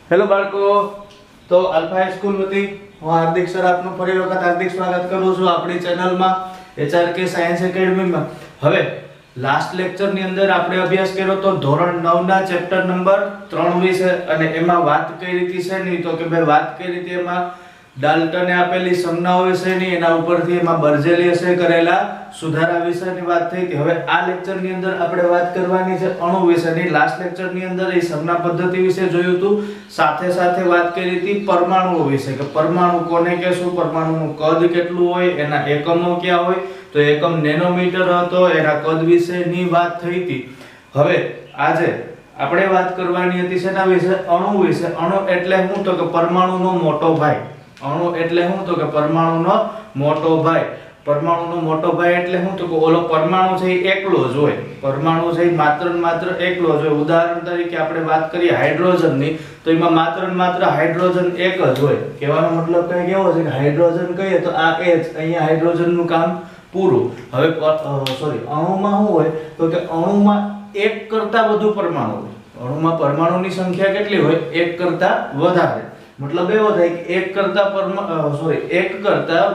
Hello બાળકો, તો alpha high school વતી હું હાર્દિક સર આપનું ફરી વખત હાર્દિક સ્વાગત કરું છું આપણી ચેનલમાં HRK સાયન્સ એકેડમીમાં. હવે લાસ્ટ લેક્ચરની અંદર આપણે અભ્યાસ કર્યો તો ધોરણ 9 ના ચેપ્ટર નંબર 3 વિશે, અને એમાં વાત કરી હતી છે નહીં તો કે ભાઈ વાત કરી હતી એમાં ડાલ્ટને આપેલી સંજ્ઞાઓ વિશેની, એના ઉપરથી એમાં બર્જેલિયસે કરેલા સુધારા વિશેની વાત થઈ હતી. હવે આ લેક્ચરની અંદર આપણે વાત કરવાની છે અણુ વિશેની. લાસ્ટ લેક્ચરની અંદર એ સંજ્ઞા પદ્ધતિ વિશે જોયું હતું, સાથે સાથે વાત કરી હતી પરમાણુઓ વિશે કે પરમાણુ કોને કહેશું, પરમાણુનું કદ કેટલું હોય, એના એકમો ક્યાં હોય, તો એકમ નેનોમીટર હતો, એના કદ વિશેની વાત થઈ હતી. હવે આજે આપણે વાત કરવાની હતી શેના વિશે? અણુ વિશે. અણુ એટલે શું? તો કે પરમાણુનો મોટો ભાઈ. અણુ એટલે શું? તો કે પરમાણુનો મોટો ભાઈ. પરમાણુનો મોટો ભાઈ એટલે શું? તો કે ઓલો પરમાણુ છે એ એકલો જ હોય. પરમાણુ છે એ માત્ર ને માત્ર એકલો જ હોય. ઉદાહરણ તરીકે આપણે વાત કરીએ હાઇડ્રોજનની, તો એમાં માત્ર ને માત્ર હાઇડ્રોજન એક જ હોય. કહેવાનો મતલબ કઈ કેવો છે કે હાઇડ્રોજન કહીએ તો આ H, અહીંયા હાઇડ્રોજનનું કામ પૂરું. હવે અણુમાં શું હોય? તો કે અણુમાં એક કરતા વધુ પરમાણુ હોય. અણુમાં પરમાણુની સંખ્યા કેટલી હોય? એક કરતા વધારે. મતલબ એવો થાય કે એક કરતા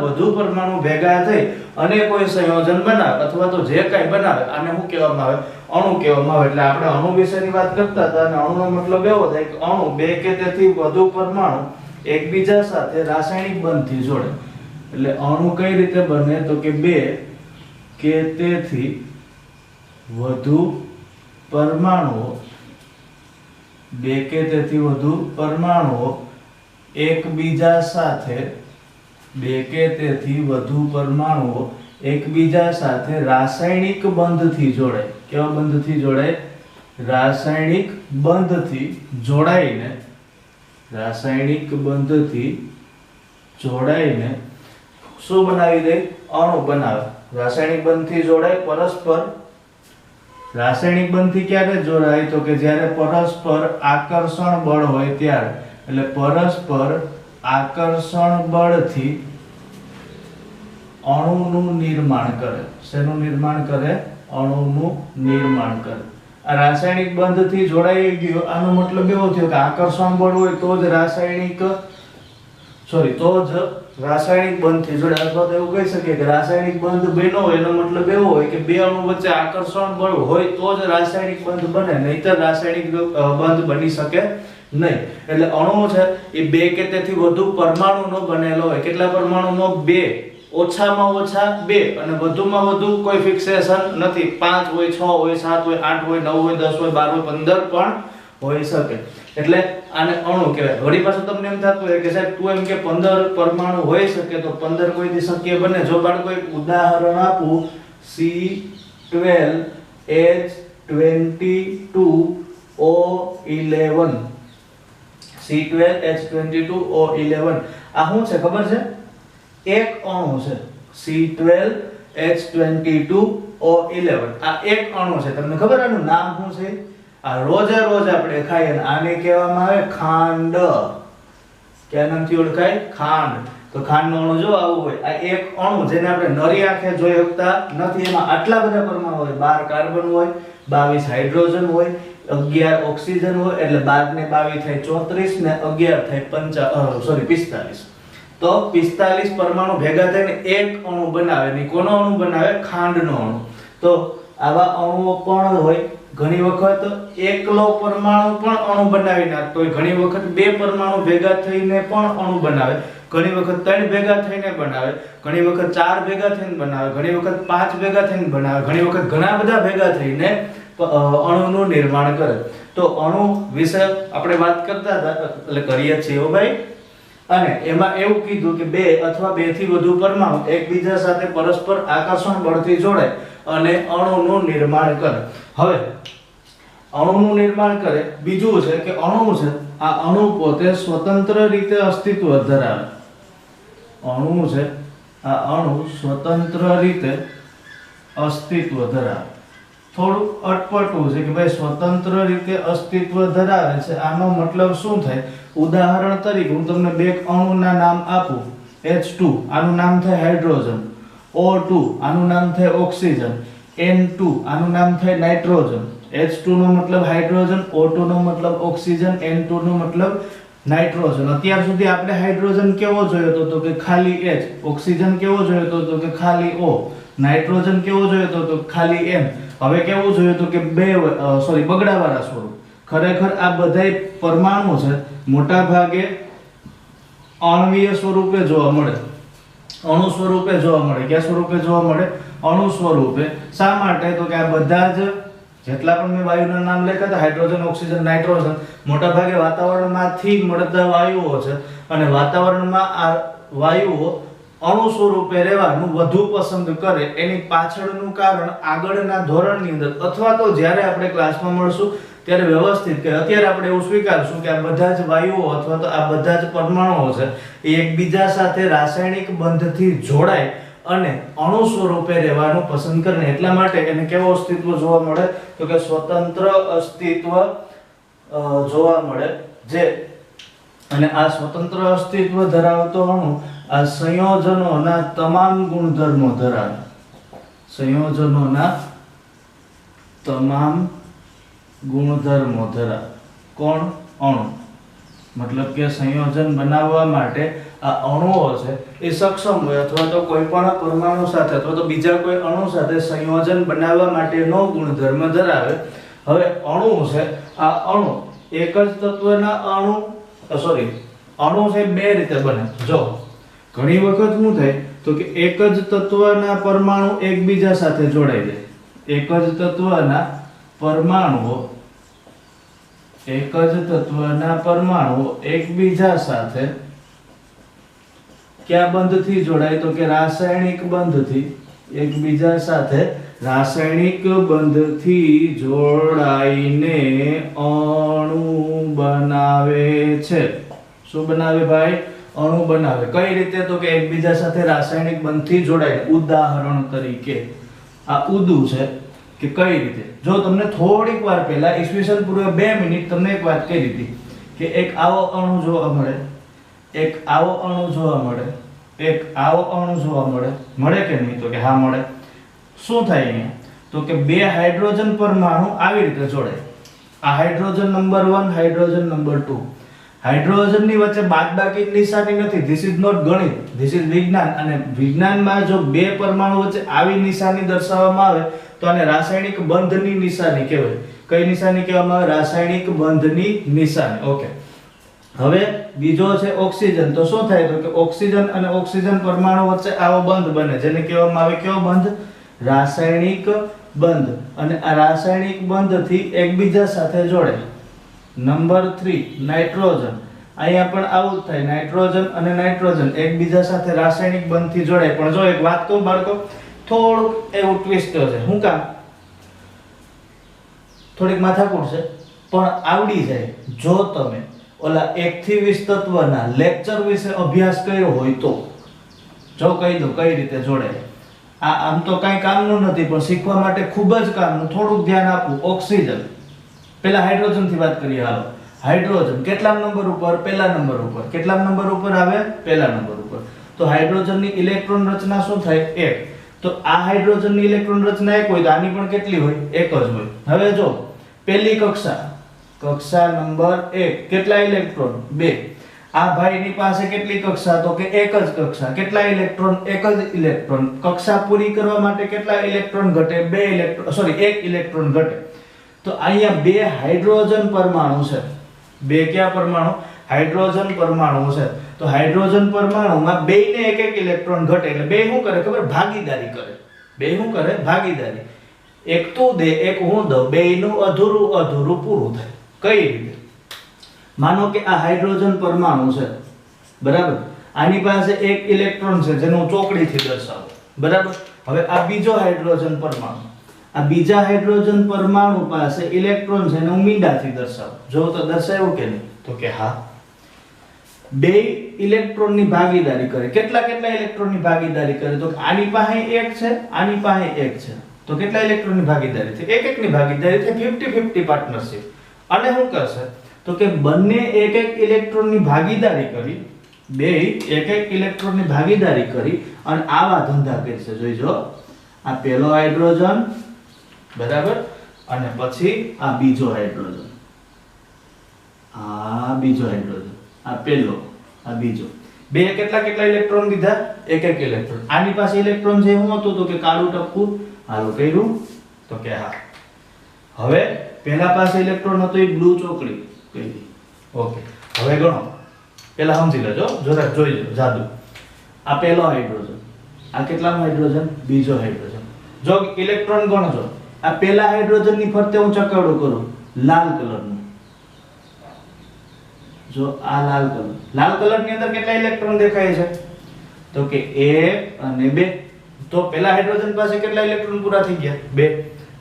વધુ પરમાણુ ભેગા થઈ અને કોઈ સંયોજન બનાવે અથવા તો જે કાંઈ બનાવે આને શું કહેવામાં આવે? અણુ કહેવામાં આવે. એટલે આપણે અણુ વિશેની વાત કરતા હતા, અને અણુનો મતલબ એવો થાય કે અણુ બે કે તેથી વધુ પરમાણુ એકબીજા સાથે રાસાયણિક બંધથી જોડે. એટલે અણુ કઈ રીતે બને? તો કે બે કે તેથી વધુ પરમાણુઓ એકબીજા સાથે રાસાયણિક બંધથી જોડાય. કેવા બંધથી જોડાય? રાસાયણિક બંધથી જોડાઈને શું બનાવી દે? અણુ બનાવે. રાસાયણિક બંધથી જોડાય પરસ્પર. રાસાયણિક બંધથી ક્યારે જોડાય? તો કે જ્યારે પરસ્પર આકર્ષણ બળ હોય ત્યારે. એટલે પરસ્પર આકર્ષણ બળથી અણુનું નિર્માણ કરે. શેનું નિર્માણ કરે? અણુનું નિર્માણ કરે. આ રાસાયણિક બંધથી જોડાઈ ગયો, આનો મતલબ એવો થયો કે આકર્ષણ બળ હોય તો જ રાસાયણિક બંધથી જોડાય. અથવા તો એવું કહી શકીએ કે રાસાયણિક બંધ બન્યો હોય એનો મતલબ એવો હોય કે બે અણુ વચ્ચે આકર્ષણ બળ હોય તો જ રાસાયણિક બંધ બને, નહીતર રાસાયણિક બંધ બની શકે નહીં. એટલે અણુ છે એ બે કે તેથી વધુ પરમાણુનો બનેલો હોય. કેટલા પરમાણુનો? બે. ઓછામાં ઓછા બે, અને વધુમાં વધુ કોઈ ફિક્સેશન નથી. 5 હોય, 6 હોય, 7 હોય, 8 હોય, 9 હોય, 10 હોય, 12 હોય, 15 પણ હોઈ શકે. એટલે આને અણુ કહેવાય. વળી પાછું તમને એમ થતું હોય કે સાહેબ તું એમ કે 15 પરમાણુ હોઈ શકે, તો 15 કોઈથી શક્ય બને? જો બાળકો એક ઉદાહરણ આપું, C12H22O11. C12H22O11 આ શું છે ખબર છે? એક અણુ છે. C12H22O11 આ એક અણુ છે. તમને ખબર આનું નામ શું છે? આ રોજ આપણે ખાઈએ ને આને કહેવામાં આવે ખાંડ. કયા નામથી ઓળખાય? ખાંડ. તો ખાંડનો અણુ જો આવું હોય. આ એક અણુ જેને આપણે નરી આંખે જોઈ શકતા નથી. એમાં આટલા બધા પરમાણુ હોય. 12 કાર્બન હોય, 22 હાઇડ્રોજન હોય, 11 ઓક્સિજન હોય. એટલે 12 ને 22 થાય 34 ને 11 થાય 45. તો 45 પરમાણુ ભેગા થઈને એક અણુ બનાવે. ને કોનો અણુ બનાવે? ખાંડનો અણુ. તો આવા અણુઓ પણ હોય. ઘણી વખત એકલો પરમાણુ પણ અણુ બનાવી નાખતો હોય. ઘણી વખત બે પરમાણુ ભેગા થઈને પણ અણુ બનાવે. ઘણી વખત 3 ભેગા થઈને બનાવે. ઘણી વખત 4 ભેગા થઈને બનાવે. ઘણી વખત 5 ભેગા થઈને બનાવે. ઘણી વખત ઘણા બધા ભેગા થઈને અણુનું નિર્માણ કરે. તો અણુ વિશે આપણે વાત કરતા હતા, એટલે કરીએ છીએ હો ભાઈ. અને એમાં એવું કીધું કે બે અથવા બે થી વધુ પરમાણુ એકબીજા સાથે પરસ્પર આકર્ષણ બળથી જોડાય અને અણુનું નિર્માણ કરે. હવે અણુનું નિર્માણ કરે. બીજું છે કે અણુ છે, આ અણુ પોતે સ્વતંત્ર રીતે અસ્તિત્વ ધરાવે. અણુ છે, આ અણુ સ્વતંત્ર રીતે અસ્તિત્વ ધરાવે. થોડું અટપટું છે કે ભાઈ સ્વતંત્ર રીતે અસ્તિત્વ ધરાવે છે. આનો મતલબ શું થાય? ઉદાહરણ તરીકે હું તમને બે અણુના નામ આપું. H2 આનું નામ થાય હાઇડ્રોજન, O2 આનું નામ થાય ઓક્સિજન, N2 આનું નામ થાય નાઇટ્રોજન, H2 નો મતલબ હાઇડ્રોજન, O2 નો મતલબ ઓક્સિજન, N2 નો મતલબ નાઇટ્રોજન. અત્યાર સુધી આપણે હાઇડ્રોજન કેવો જોયો હતો તો કે ખાલી H, ઓક્સિજન કેવો જોયો હતો તો કે ખાલી O, નાઇટ્રોજન કેવો જોયો હતો તો ખાલી N. હવે કેવું જોયું તો કે બગડાવાળા સ્વરૂપ. ખરેખર આ બધાય પરમાણુ છે મોટા ભાગે અણ્વીય સ્વરૂપે જોવા મળે, અણુ સ્વરૂપે જોવા મળે. કયા સ્વરૂપે જોવા મળે? અણુ સ્વરૂપે. શા માટે? તો કે આ બધા જ જેટલા પણ મેં વાયુના નામ લખ્યા હતા, હાઇડ્રોજન, ઓક્સિજન, નાઇટ્રોજન, મોટા ભાગે વાતાવરણમાંથી મળતા વાયુઓ છે અને વાતાવરણમાં આ વાયુઓ અણુ સ્વરૂપે રહેવાનું વધુ પસંદ કરે. એની પાછળનું કારણ આગળના ધોરણની અંદર અથવા તો જ્યારે આપણે ક્લાસમાં મળશું ત્યારે વ્યવસ્થિત કે અત્યારે આપણે એવું સ્વીકારશું કે આ બધા જ વાયુઓ અથવા તો આ બધા જ પરમાણુઓ છે એ એકબીજા સાથે રાસાયણિક બંધથી જોડાય અને અણુ સ્વરૂપે રહેવાનું પસંદ કરે. એટલા માટે એને કેવો અસ્તિત્વ જોવા મળે તો કે સ્વતંત્ર અસ્તિત્વ જોવા મળે. જે અને આ સ્વતંત્ર અસ્તિત્વ ધરાવતો અણુ આ સંયોજનોના તમામ ગુણધર્મો ધરાવે. સંયોજનોના તમામ ગુણધર્મો ધરાવે. કોણ? અણુ. મતલબ કે સંયોજન બનાવવા માટે આ અણુઓ છે એ સક્ષમ હોય અથવા તો કોઈ પણ પરમાણુ સાથે અથવા તો બીજા કોઈ અણુ સાથે સંયોજન બનાવવા માટેનો ગુણધર્મ ધરાવે. હવે અણુ છે, આ અણુ એક જ તત્વના અણુ છે બે રીતે બને. જો ઘણી વખત શું થાય તો કે એક જ તત્વના પરમાણુ એકબીજા સાથે જોડાઈ જાય. એક જ તત્વના પરમાણુઓ એકબીજા સાથે કયા બંધથી જોડાય તો કે રાસાયણિક બંધથી. એકબીજા સાથે રાસાયણિક બંધથી જોડાઈને અણુ બનાવે છે. શું બનાવે ભાઈ? અણુ બનાવે. કઈ રીતે તો કે એકબીજા સાથે રાસાયણિક બંધથી જોડાય. ઉદાહરણ તરીકે આ ઉદુ છે કે કઈ રીતે, જો તમને થોડીક વાર પહેલા ઈસવીસન પૂર્વે 2 મિનિટ તમને એક વાત કહી દીધી કે એક આવો અણુ જોવા મળે, એક આવો અણુ જોવા મળે, એક આવો અણુ જોવા મળે. મળે કે નહીં? તો કે હા મળે. શું થાય અહીંયા તો કે બે હાઇડ્રોજન પરમાણુ આવી રીતે જોડાય. આ હાઇડ્રોજન નંબર 1, હાઇડ્રોજન નંબર 2. હાઇડ્રોજનની વચ્ચે બાદબાકી નિશાની નથી. ધીસ ઇઝ નોટ ગણિત, ધીસ ઇઝ વિજ્ઞાન. અને વિજ્ઞાનમાં જો બે પરમાણુ વચ્ચે આવી નિશાની દર્શાવવામાં આવે તો આને રાસાયણિક બંધની નિશાની કહેવાય. કઈ નિશાની કહેવામાં આવે? રાસાયણિક બંધની નિશાની. ઓકે. હવે બીજો છે ઓક્સિજન. તો શું થાય તો કે ઓક્સિજન અને ઓક્સિજન પરમાણુ વચ્ચે આવો બંધ બને જેને કહેવામાં આવે કયો બંધ? રાસાયણિક બંધ. અને આ રાસાયણિક બંધથી એકબીજા સાથે જોડે. Number 3 nitrogen. અહીંયા પણ આવું જ થાય. નાઇટ્રોજન અને નાઇટ્રોજન એકબીજા સાથે રાસાયણિક બંધથી જોડાય. પણ જો એક વાત કહું બાળકો, થોડુંક એવું ટ્વિસ્ટ છે. શું કામ? થોડીક માથાકૂટ છે પણ આવડી જાય જો તમે ઓલા 1 થી 20 તત્વના લેક્ચર વિશે અભ્યાસ કર્યો હોય તો. જો કહી દો કઈ રીતે જોડાય. આ આમ તો કઈ કામનું નથી પણ શીખવા માટે ખૂબ જ કામનું. થોડુંક ધ્યાન આપવું. ઓક્સિજન, પહેલા હાઇડ્રોજન થી વાત કરીએ. હાલો, હાઇડ્રોજન કેટલા નંબર ઉપર? પહેલા નંબર ઉપર. કેટલા નંબર ઉપર આવે? પહેલા નંબર ઉપર. તો હાઇડ્રોજનની ઇલેક્ટ્રોન રચના શું થાય? 1. તો આ હાઇડ્રોજનની ઇલેક્ટ્રોન રચના 1 હોય તો આની પણ કેટલી હોય? 1 જ હોય. હવે જો પહેલી કક્ષા નંબર 1 કેટલા ઇલેક્ટ્રોન? 2. આ ભાઈની પાસે કેટલી કક્ષા? તો કે 1 જ કક્ષા. કેટલા ઇલેક્ટ્રોન? 1 જ ઇલેક્ટ્રોન. કક્ષા પૂરી કરવા માટે કેટલા ઇલેક્ટ્રોન ઘટે? 1 ઇલેક્ટ્રોન ઘટે. તો અહીંયા બે હાઇડ્રોજન પરમાણુ છે. બે કયા પરમાણુ? હાઇડ્રોજન પરમાણુ છે. તો હાઇડ્રોજન પરમાણુમાં બેયને 1 ઇલેક્ટ્રોન ઘટે એટલે બે શું કરે ખબર? ભાગીદારી કરે. બે શું કરે? ભાગીદારી. એક તું દે, એક હું દઉં, બેયનું અધૂરું પૂરું થાય. કઈ રીતે? માનો કે આ હાઇડ્રોજન પરમાણુ છે, બરાબર? આની પાસે 1 ઇલેક્ટ્રોન છે જેને હું ચોકડીથી દર્શાવું, બરાબર? હવે આ બીજો હાઇડ્રોજન પરમાણુ, આ બીજા હાઇડ્રોજન પરમાણુ પાસે ઇલેક્ટ્રોન છે એને હું મીંડાથી દર્શાવું. જો તો દર્શાવ્યું કે નહીં? તો કે હા. બે ઇલેક્ટ્રોનની ભાગીદારી કરે. કેટલા ઇલેક્ટ્રોનની ભાગીદારી કરે? તો આની પાસે 1 છે, આની પાસે 1 છે. તો કેટલા ઇલેક્ટ્રોનની ભાગીદારી છે? 1 ની ભાગીદારી છે. 50-50 પાર્ટનરશિપ. અને શું કરશે તો કે બંને 1 ઇલેક્ટ્રોનની ભાગીદારી કરી, બે 1 ઇલેક્ટ્રોનની ભાગીદારી કરી અને આવા ધંધા કરશે. જોઈજો, આ પહેલો હાઇડ્રોજન, બરાબર? અને પછી આ બીજો હાઇડ્રોજન, આ બીજો હાઇડ્રોજન, આ પહેલો, આ બીજો. બે કેટલા કેટલા ઇલેક્ટ્રોન દીધા? એક એક ઇલેક્ટ્રોન. આની પાસે ઇલેક્ટ્રોન છે શું હતું તો કે કાળું ટપકું. હાલો કર્યું તો કે હા. હવે પહેલા પાસે ઇલેક્ટ્રોન હતો એ બ્લુ ચોકડી કહી. ઓકે, હવે ગણો. પહેલા સમજી લેજો, જરા જોઈ લો જાદુ. આ પહેલો હાઇડ્રોજન, આ કેટલામો હાઇડ્રોજન? બીજો હાઇડ્રોજન. જો ઇલેક્ટ્રોન ગણજો, આ પહેલા હાઇડ્રોજન ની ફરતે હું ચકરડો કરું લાલ કલરનું. જો આ લાલ કલર, લાલ કલર ની અંદર કેટલા ઇલેક્ટ્રોન દેખાય છે તો કે 1 અને 2. તો પહેલા હાઇડ્રોજન પાસે કેટલા ઇલેક્ટ્રોન પૂરા થઈ ગયા? 2.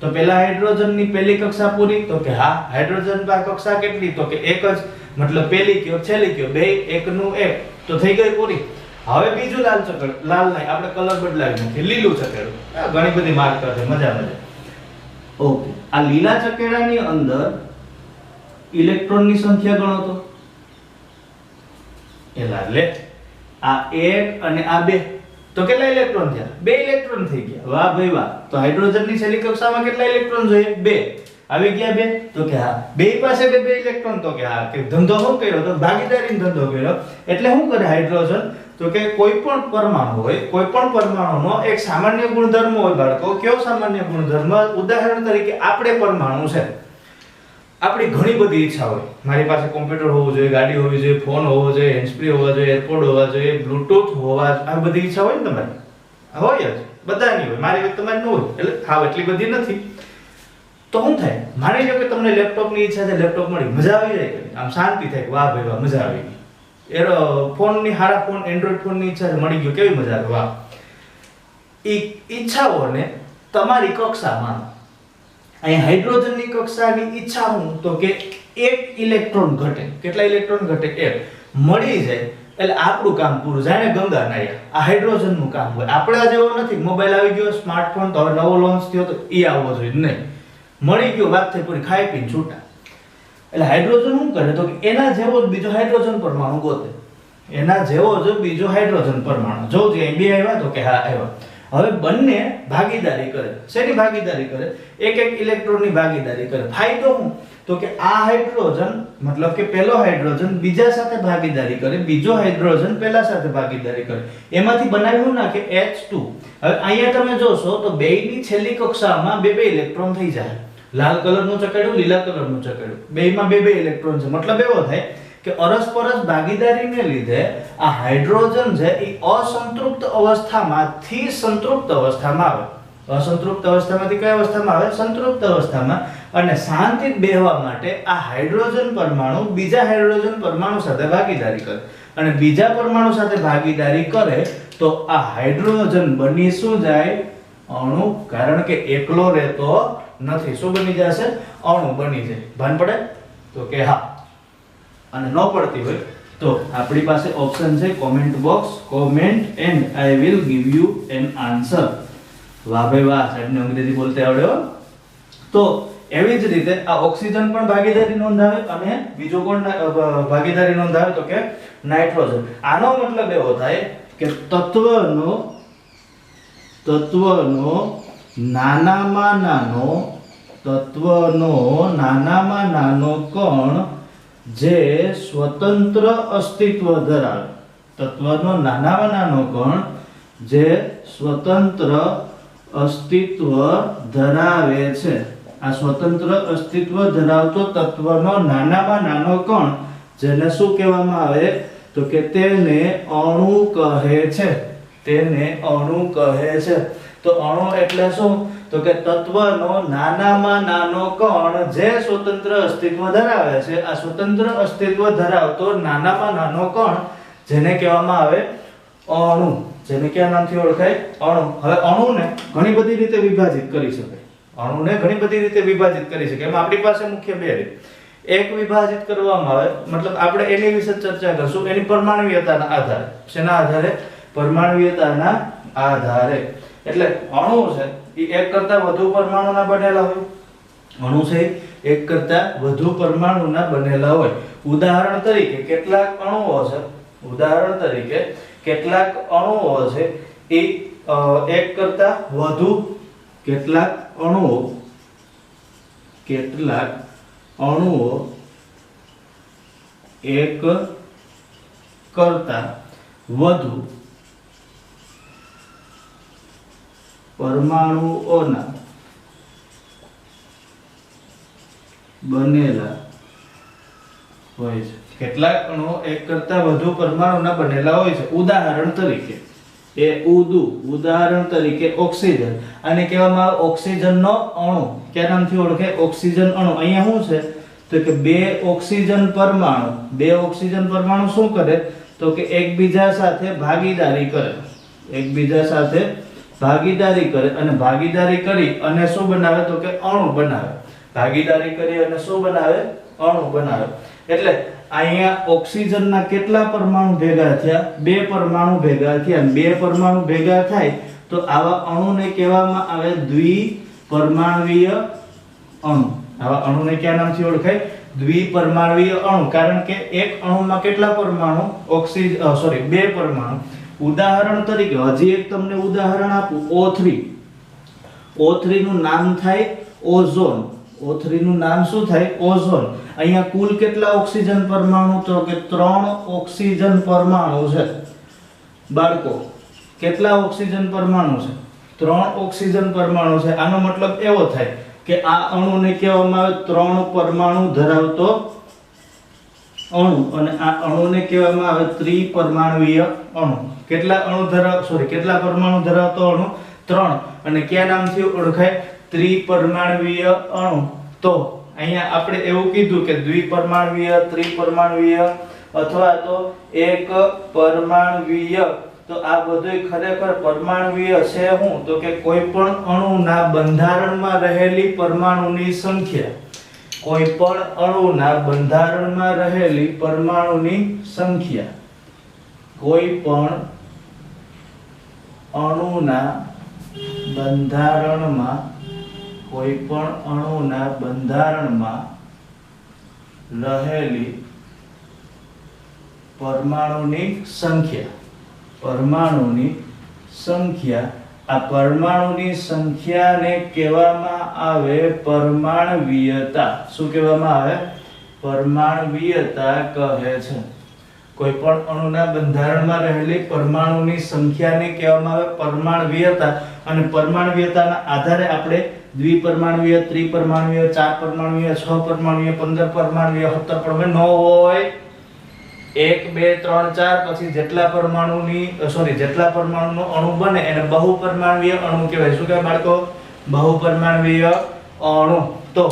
તો પહેલા હાઇડ્રોજન ની પહેલી કક્ષા પૂરી તો કે હા. હાઇડ્રોજન પાસે કક્ષા કેટલી તો કે એક જ, મતલબ પહેલી કયો છેલ્લી કયો બે, એકનું એક, તો થઈ ગઈ પૂરી. હવે બીજું લાલ ચકર, લાલ નહીં, આપણે કલર બદલાવી નાખીએ, લીલું ચકેડું. ઘણી બધી માર્કર છે, મજા મજા. ઓકે, આ લીલા ચકેડાની અંદર ઇલેક્ટ્રોનની સંખ્યા ગણો તો એલા લે, આ 1 અને આ 2, તો કેટલા ઇલેક્ટ્રોન થયા? 2 ઇલેક્ટ્રોન થઈ ગયા. વાહ ભાઈ વાહ. તો હાઇડ્રોજનની છેલ્લી કક્ષામાં કેટલા ઇલેક્ટ્રોન જોઈએ? 2. આવી ગયા 2 તો કે હા. બે પાસે 2 ઇલેક્ટ્રોન તો કે હા. કે ધંધો શું કર્યો તો ભાગીદારીનો ધંધો કર્યો. એટલે શું કરે હાઇડ્રોજન તો કે કોઈ પણ પરમાણુ હોય, કોઈ પણ પરમાણુનો એક સામાન્ય ગુણધર્મ હોય બાળકો. કયો સામાન્ય ગુણધર્મ? ઉદાહરણ તરીકે આપણે પરમાણુ છે, આપણી ઘણી બધી ઈચ્છા હોય. મારી પાસે કોમ્પ્યુટર હોવું જોઈએ, ગાડી હોવી જોઈએ, ફોન હોવો જોઈએ, હેન્ડસ્ફ્રી હોવા જોઈએ, એરપોર્ટ હોવા જોઈએ, બ્લૂટૂથ હોવા, આ બધી ઈચ્છા હોય ને તમારી? હોય જ, બધાની હોય. મારી વાત તમારી ન હોય, એટલે હા એટલી બધી નથી. તો શું થાય? માની લો કે તમને લેપટોપની ઈચ્છા છે, લેપટોપ મળી, મજા આવી જાય, આમ શાંતિ થાય, વાહ ભાઈ વાહ મજા આવી ગઈ. એરો ફોનની હારા ફોન, એન્ડ્રોઇડ ફોનની ઈચ્છા છે, મળી ગયો, કેવી મજા આવે, વાહ. ઈચ્છાઓને તમારી કક્ષામાં અહીં હાઇડ્રોજનની કક્ષાની ઈચ્છા હું તો કે એક ઇલેક્ટ્રોન ઘટે. કેટલા ઇલેક્ટ્રોન ઘટે? એક. મળી જાય એટલે આપણું કામ પૂરું. જાણે ગંગા નાયા. આ હાઇડ્રોજનનું કામ હોય. આપણા જેવો નથી. મોબાઈલ આવી ગયો, સ્માર્ટફોન તો હવે નવો લોન્ચ થયો તો એ આવવો જોઈએ નહીં. મળી ગયો, વાત થઈ પૂરી, ખાઈ પીને છૂટા. એટલે હાઇડ્રોજન શું કરે તો કે એના જેવો જ બીજો હાઇડ્રોજન પરમાણુ ગોતે. એના જેવો જ બીજો હાઇડ્રોજન પરમાણુ. જો ત્યાં બે આવ્યા તો કે હા આવ્યા. હવે બંને ભાગીદારી કરે. શેની ભાગીદારી કરે? એક એક ઇલેક્ટ્રોનની ભાગીદારી કરે. ફાયદો શું તો કે આ હાઇડ્રોજન, મતલબ કે પહેલો હાઇડ્રોજન બીજા સાથે ભાગીદારી કરે, બીજો હાઇડ્રોજન પહેલા સાથે ભાગીદારી કરે. એમાંથી બનાવ્યું ના કે H2. હવે અહીંયા તમે જોશો તો બેયની છેલ્લી કક્ષામાં બે ઇલેક્ટ્રોન થઈ જાય. લાલ કલરનું ચકેડું, લીલા કલરનું ચકેડું, બેયમાં બે ઇલેક્ટ્રોન છે. મતલબ એવો થાય કે અરસપરસ ભાગીદારીને લીધે આ હાઇડ્રોજન છે એ અસંતૃપ્ત અવસ્થામાંથી સંતૃપ્ત અવસ્થામાં આવે. અસંતૃપ્ત અવસ્થામાંથી કઈ અવસ્થામાં આવે? સંતૃપ્ત અવસ્થામાં. અને શાંતિથી બેહવા માટે આ હાઇડ્રોજન પરમાણુ બીજા હાઇડ્રોજન પરમાણુ સાથે ભાગીદારી કરે. અને બીજા પરમાણુ સાથે ભાગીદારી કરે તો આ હાઇડ્રોજન બની શું જાય? અણુ. કારણ કે એકલો રહેતો નથી. શું બની જશે? અણુ બની જાય. ભાન પડે તો કે હા. અને ન પડતી હોય તો આપણી પાસે ઓપ્શન છે comment box, comment and I will give U N answer. વાહ ભાઈ વાહ, સાહેબને અંગ્રેજી બોલતે આવડે હો. તો એવી જ રીતે આ ઓક્સિજન પણ ભાગીદારી નોંધાવે અને બીજો કોણ ભાગીદારી નોંધાવે તો કે નાઇટ્રોજન. આનો મતલબ એવો થાય કે તત્વનો નાનામાં નાનો કણ જે સ્વતંત્ર અસ્તિત્વ ધરાવે. તત્વનો નાનામાં નાનો કણ જે સ્વતંત્ર અસ્તિત્વ ધરાવે છે. આ સ્વતંત્ર અસ્તિત્વ ધરાવતો તત્વનો નાનામાં નાનો કણ જેને શું કહેવામાં આવે તો કે તેને અણુ કહે છે. તેને અણુ કહે છે. તો અણુ એટલે શું તો કે તત્વનો નાનામાં નાનો કણ જે સ્વતંત્ર અસ્તિત્વ ધરાવે છે. આ સ્વતંત્ર અસ્તિત્વ ધરાવતો નાનામાં નાનો કણ જેને કહેવામાં આવે અણુ. જેને કયા નામથી ઓળખાય? અણુ. હવે અણુને ઘણી બધી રીતે વિભાજિત કરી શકાય. અણુને ઘણી બધી રીતે વિભાજિત કરી શકાય. એમાં આપણી પાસે મુખ્ય બે રીત. એક વિભાજિત કરવામાં આવે, મતલબ આપણે એની વિશે ચર્ચા કરશું એની પરમાણુયતાના આધારે. શેના આધારે? પરમાણુયતાના આધારે. એટલે અણુ છે એ એક કરતા વધુ પરમાણુના બનેલા હોય. અણુ છે એક કરતા વધુ પરમાણુના બનેલા હોય. ઉદાહરણ તરીકે કેટલાક અણુઓ છે, ઉદાહરણ તરીકે કેટલાક અણુઓ છે એ એક કરતા વધુ, કેટલાક અણુઓ કેટલાક અણુઓ એક કરતા વધુ પરમાણુઓના બનેલા હોય છે। કેટલાક અણુઓ એક કરતા વધુ પરમાણુના બનેલા હોય છે। ઉદાહરણ તરીકે ઉદાહરણ તરીકે ઓક્સિજન, આને કહેવામાં આવે ઓક્સિજનનો અણુ। કયા નામથી ઓળખાય? ઓક્સિજન અણુ। અહીંયા શું છે તો કે બે ઓક્સિજન પરમાણુ શું કરે તો કે એકબીજા સાથે ભાગીદારી કરે અને ભાગીદારી કરી અને શું બનાવે તો કે અણુ બનાવે। ભાગીદારી કરી અને શું બનાવે? અણુ બનાવે। એટલે અહીંયા ઓક્સિજનના કેટલા પરમાણુ ભેગા થયા? બે પરમાણુ ભેગા થયા। અને બે પરમાણુ ભેગા થાય તો આવા અણુને કહેવામાં આવે દ્વિપરમાણુય અણુ। આવા અણુને કયા નામથી ઓળખાય? દ્વિપરમાણુય અણુ। કારણ કે એક અણુમાં કેટલા પરમાણુ? બે પરમાણુ। ઉદાહરણ તરીકે હજી એક તમને ઉદાહરણ આપું, O3 નું નામ થાય ઓઝોન। O3 નું નામ શું થાય? ઓઝોન। અહીંયા કુલ કેટલા ઓક્સિજન પરમાણુ? તો કે 3 ઓક્સિજન પરમાણુ છે। બાળકો, કેટલા ઓક્સિજન પરમાણુ છે? 3 ઓક્સિજન પરમાણુ છે। આનો મતલબ એવો થાય કે આ અણુને કહેવામાં આવે 3 પરમાણુ ધરાવતો અણુ, અને આ અણુને કહેવામાં આવે ત્રિપરમાણુય અણુ। કેટલા પરમાણુ ધરાવતો અણુ? 3। અને કયા નામથી ઓળખાય? ત્રિપરમાણુય અણુ। તો અહીંયા આપણે એવું કીધું કે દ્વિપરમાણુય, ત્રિપરમાણુય અથવા તો એક પરમાણુય। તો આ બધુંય ખરેખર પરમાણુય છે શું તો કે કોઈ પણ અણુના બંધારણમાં રહેલી પરમાણુની સંખ્યા। કોઈ પણ અણુના બંધારણમાં રહેલી પરમાણુની સંખ્યા। કોઈ પણ અણુના બંધારણમાં રહેલી પરમાણુની સંખ્યા। આ પરમાણુની સંખ્યાને કહેવામાં આવે પરમાણ્વીયતા। શું કહેવામાં આવે? પરમાણ્વીયતા કહે છે। કોઈ પણ અણુના બંધારણમાં રહેલી પરમાણુની સંખ્યાને કહેવામાં આવે પરમાણ્વીયતા। અને પરમાણ્વીયતાના આધારે આપણે દ્વિપરમાણુય, ત્રિપરમાણુય, 4 પરમાણુય, 6 પરમાણુય, 15 પરમાણુય, 17 પરમાણુ ન હોય 1 2 3 4 પછી જેટલા પરમાણુનો અણુ બને એને બહુપરમાણુય અણુ કહેવાય। શું કહેવાય બાળકો? બહુપરમાણુય અણુ। તો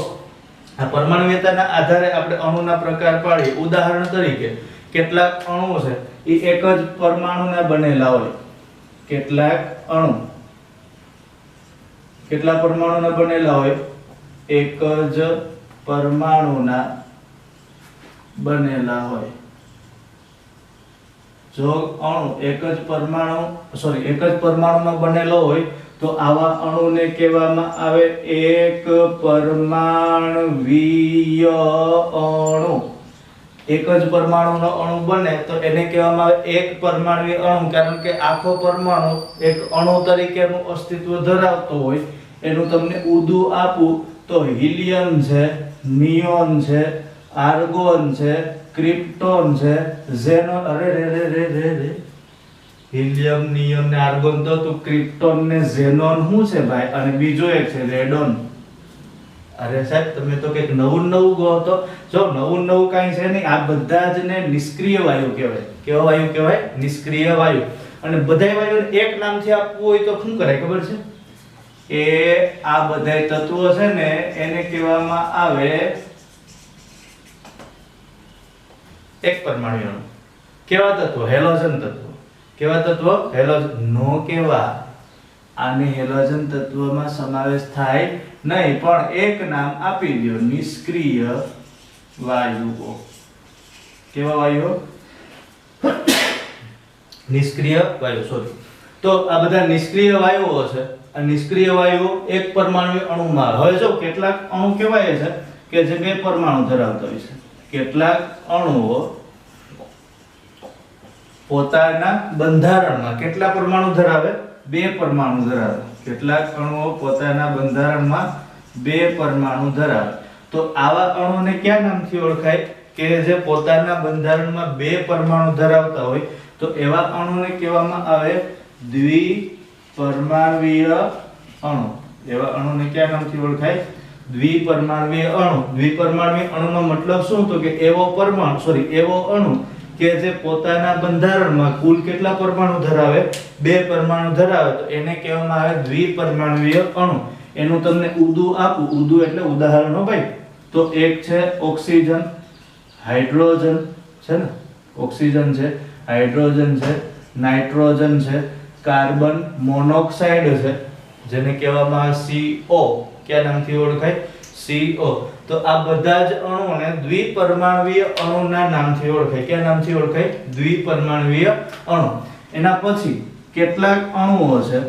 આ પરમાણુયતાના આધારે આપણે અણુના પ્રકાર પાડીએ। ઉદાહરણ તરીકે કેટલાક અણુ છે એ એક જ પરમાણુના બનેલા હોય। કેટલાક અણુ કેટલા પરમાણુના બનેલા હોય? એક જ પરમાણુના બનેલા હોય। જો અણુ એક જ પરમાણુનો બનેલો હોય તો આવા અણુને કહેવામાં આવે એક પરમાણ્વીય અણુ। એક જ પરમાણુનો અણુ બને તો એને કહેવામાં આવે એક પરમાણ્વીય અણુ। કારણ કે આખો પરમાણુ એક અણુ તરીકેનું અસ્તિત્વ ધરાવતો હોય। એનું તમને ઉદાહરણ આપું તો હિલિયમ છે, નિયોન છે, આર્ગોન છે, ક્રિપ્ટોન છે, ઝેનોન। હિલિયમ, નિયોન ને આર્ગોન તો ક્રિપ્ટોન ને ઝેનોન શું છે ભાઈ? અને બીજો એક છે રેડોન। અરે સાહેબ, તમે તો કંઈક નવું કહો તો। જો નવું કાંઈ છે નહીં, આ બધા જ ને નિષ્ક્રિય વાયુ કહેવાય। કેવા વાયુ કહેવાય? નિષ્ક્રિય વાયુ। અને બધા વાયુને એક નામથી આપવું હોય તો શું કરાય ખબર છે? એ આ બધા તત્વો છે ને એને કહેવામાં આવે એક પરમાણુ અણુ। કેવા તત્વો? હેલોજન તત્વો। કેવા તત્વો? હેલોજન નો કેવા? આને હેલોજન તત્વમાં સમાવેશ થાય નહીં, પણ એક નામ આપી દો, નિષ્ક્રિય વાયુઓ। કેવા વાયુઓ? નિષ્ક્રિય વાયુ। તો આ બધા નિષ્ક્રિય વાયુઓ છે। આ નિષ્ક્રિય વાયુઓ એક પરમાણુ અણુમાં આવે। હવે જો કેટલાક અણુ કહેવાય છે કે જે બે પરમાણુ ધરાવતા હોય છે। કેટલાક અણુઓ પોતાના બંધારણમાં કેટલા પરમાણુ ધરાવે? બે પરમાણુ ધરાવે। કેટલાક અણુઓ પોતાના બંધારણમાં બે પરમાણુ ધરાવે। તો આવા અણુને કયા નામથી ઓળખાય કે જે પોતાના બંધારણમાં બે પરમાણુ ધરાવતા હોય તો એવા અણુને કહેવામાં આવે દ્વિપરમાણુય અણુ. એવા અણુને કયા નામથી ઓળખાય? દ્વિપરમાણુય અણુ. દ્વિપરમાણુય અણુનો મતલબ શું? તો કે એવો અણુ કે જે પોતાના બંધારણમાં કુલ કેટલા પરમાણુ ધરાવે? બે પરમાણુ ધરાવે તો એને કહેવામાં આવે દ્વિપરમાણુય અણુ. એનું તમને ઉદુ આપું. ઉદુ એટલે ઉદાહરણો ભાઈ. તો એક છે ઓક્સિજન, હાઇડ્રોજન છે ને, ઓક્સિજન છે, હાઇડ્રોજન છે, નાઇટ્રોજન છે, કાર્બન મોનોક્સાઇડ છે જેને કહેવામાં આવે CO. કયા નામથી ઓળખાય? CO. તો આ બધા જ અણુઓને દ્વિપરમાણુય અણુના નામથી ઓળખાય. કયા નામથી ઓળખાય? દ્વિપરમાણુય અણુ. એના પછી કેટલાક અણુઓ છે,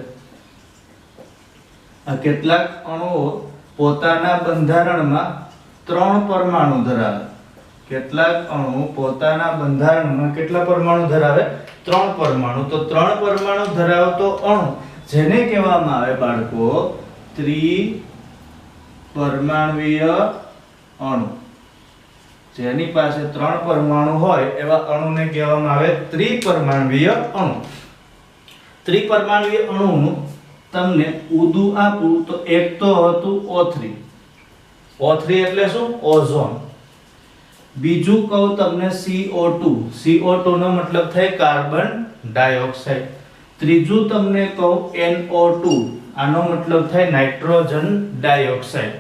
આ કેટલાક અણુઓ પોતાના બંધારણમાં 3 પરમાણુ ધરાવે. કેટલાક અણુ પોતાના બંધારણમાં કેટલા પરમાણુ ધરાવે? 3 પરમાણુ. તો 3 પરમાણુ ધરાવતો અણુ જેને કહેવામાં આવે બાળકો ત્રિપરમાણુય અણુ. જેની પાસે 3 પરમાણુ હોય એવા અણુને કહેવામાં આવે ત્રિપરમાણુય અણુ. ત્રિપરમાણુય અણુનું તમને ઉદુ આપું તો એક તો હતું O3. O3 એટલે શું? ઓઝોન. બીજું કહું તમને CO2. CO2 નો મતલબ થાય કાર્બન ડાયોક્સાઇડ. ત્રીજું તમને કહું NO2. આનો મતલબ થાય નાઇટ્રોજન ડાયોક્સાઇડ.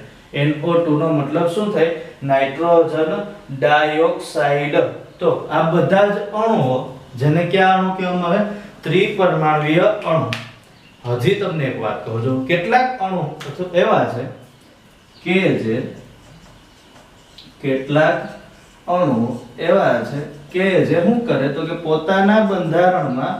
NO2 નો મતલબ શું થાય? Nitrogen dioxide. તો આ બધા જ અણુઓ જેને કયા અણુ કહેવામાં આવે? ત્રિપરમાણુય અણુ. હજી તમને એક વાત કહું છું, કેટલાક અણુ એવા છે કે જે કેટલાક અણુ એવા છે કે જે શું કરે તો કે પોતાના બંધારણમાં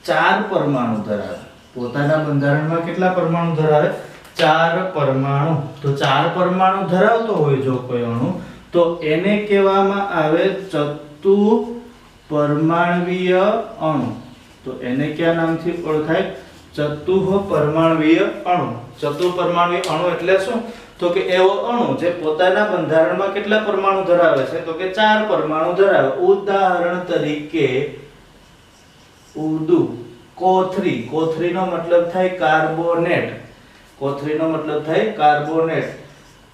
4 પરમાણુ ધરાવે. પોતાના બંધારણમાં કેટલા પરમાણુ ધરાવે? 4 પરમાણુ. તો 4 પરમાણુ ધરાવતો હોય જો કોઈ અણુ તો એને કહેવામાં આવે ચતુપરમાણુય અણુ. તો એને કયા નામથી ઓળખાય? ચતુપરમાણુય અણુ. ચતુપરમાણુય અણુ એટલે શું? તો કે એવો અણુ જે પોતાના બંધારણમાં કેટલા પરમાણુ ધરાવે છે? તો કે 4 પરમાણુ ધરાવે. ઉદાહરણ તરીકે ઉદુ CO3. CO3 નો મતલબ થાય કાર્બોનેટ. CO3 નો મતલબ થાય કાર્બોનેટ.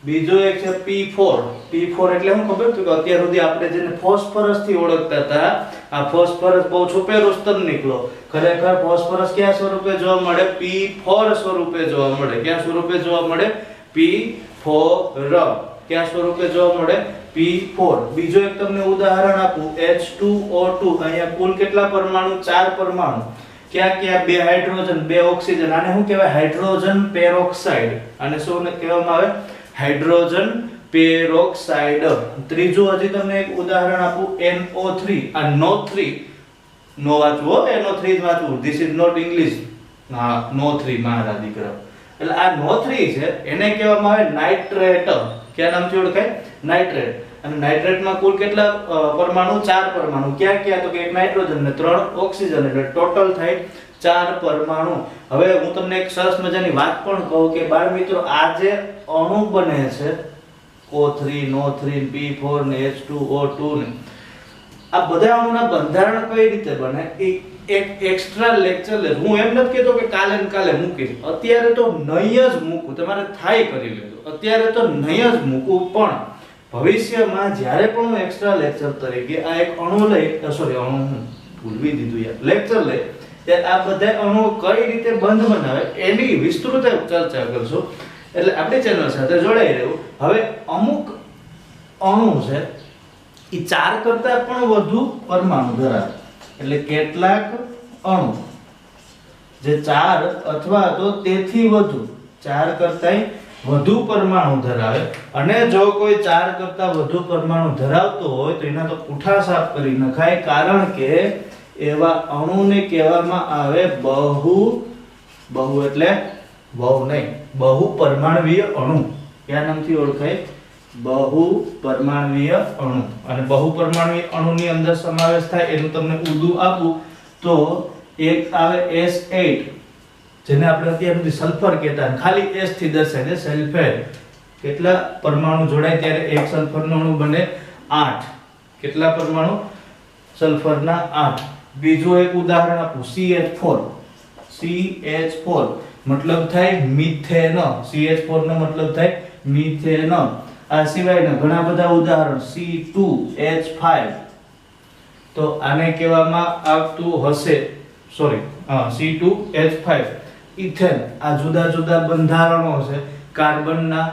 બીજો એક છે P4. P4 એટલે શું ખબર? તો કે અત્યાર સુધી આપણે જેને ફોસ્ફરસ થી ઓળખતા હતા, આ ફોસ્ફરસ બહુ છુપેલો સ્તર નીકળો. ખરેખર ફોસ્ફરસ કયા સ્વરૂપે જોવા મળે? P4 સ્વરૂપે જોવા મળે. કયા સ્વરૂપે જોવા મળે? P4. કયા સ્વરૂપે જોવા મળે? P4. બીજો એક તમને ઉદાહરણ આપું, H2O2. અહીંયા કુલ કેટલા પરમાણુ? 4 પરમાણુ. ક્યાં ક્યાં? 2 હાઇડ્રોજન, 2 ઓક્સિજન. આને શું કહેવાય? Hydrogen peroxide. આને શું કહેવામાં આવે? Hydrogen peroxide. ત્રીજું હજી તમને એક ઉદાહરણ આપું, NO3. આ NO3 નો વાંચવો, NO3 જ વાંચવું. This is not English. હા, NO3 મારા દીકરા. એટલે આ NO3 છે એને કહેવામાં આવે નાઇટ્રેટ. કયા નામથી ઓળખાય? નાઇટ્રેટ. અને નાઇટ્રેટમાં કુલ કેટલા પરમાણુ? 4 પરમાણુ. ક્યાં ક્યાં? તો કે એક નાઇટ્રોજન ને 3 ઓક્સિજન. એટલે ટોટલ થાય 4 પરમાણુ. હવે હું તમને એક સરસ મજાની વાત પણ કહું કે બાળ મિત્રો, આ જે અણુ બને છે O3, NO3, P4 ને H2O2 ને, આ બધા અણુના બંધારણ કઈ રીતે બને એ એક એક્સ્ટ્રા લેક્ચર લે. હું એમ નથી કહેતો કે કાલે ને કાલે મૂકીશ. અત્યારે તો નહીં જ મૂકું. તમારે થાય કરી લેજો. અત્યારે તો નહીં જ મૂકું, પણ ભવિષ્યમાં જ્યારે પણ હું એક્સ્ટ્રા લેક્ચર તરીકે આ એક અણુ લઈ, સોરી અણુ હું ભૂલવી દીધું યાર, લેક્ચર લઈ, ત્યારે આ બધા અણુઓ કઈ રીતે બંધ બનાવે એની વિસ્તૃત ચર્ચા કરશું. એટલે આપણી ચેનલ સાથે જોડાઈ રહેવું. હવે અમુક અણુ છે એ 4 કરતા પણ વધુ પરમાણુ ધરાવે. એટલે કેટલાક અણુ જે 4 અથવા તો તેથી વધુ 4 કરતાંય વધુ પરમાણુ ધરાવે, અને જો કોઈ 4 કરતા વધુ પરમાણુ ધરાવતો હોય તો એના તો પુઠ્ઠા સાફ કરી નખાય. કારણ કે એવા અણુને કહેવામાં આવે બહુ એટલે બહુ નહીં, બહુ પરમાણુય અણુ. કયા નામથી ઓળખાય? બહુ પરમાણુય અણુ. અને બહુ પરમાણુય અણુની અંદર સમાવેશ થાય એનું તમને ઉદુ આપું તો એક આવે S8, જેને આપણે અત્યાર સુધી સલ્ફર કહેતા, ખાલી S થી દર્શાય છે સલ્ફેટ. કેટલા પરમાણુ જોડાય ત્યારે એક સલ્ફરનો અણુ બને 8. કેટલા પરમાણુ? સલ્ફરના 8. બીજું એક ઉદાહરણ આપું, CH4. CH4 મતલબ થાય મિથેન. CH4 નો મતલબ થાય મિથેન. આ સિવાયના ઘણા બધા ઉદાહરણ, C2H5. તો આને કહેવામાં આવતું હશે, C2H5, ઇથેન. આ જુદા જુદા બંધારણો છે કાર્બનના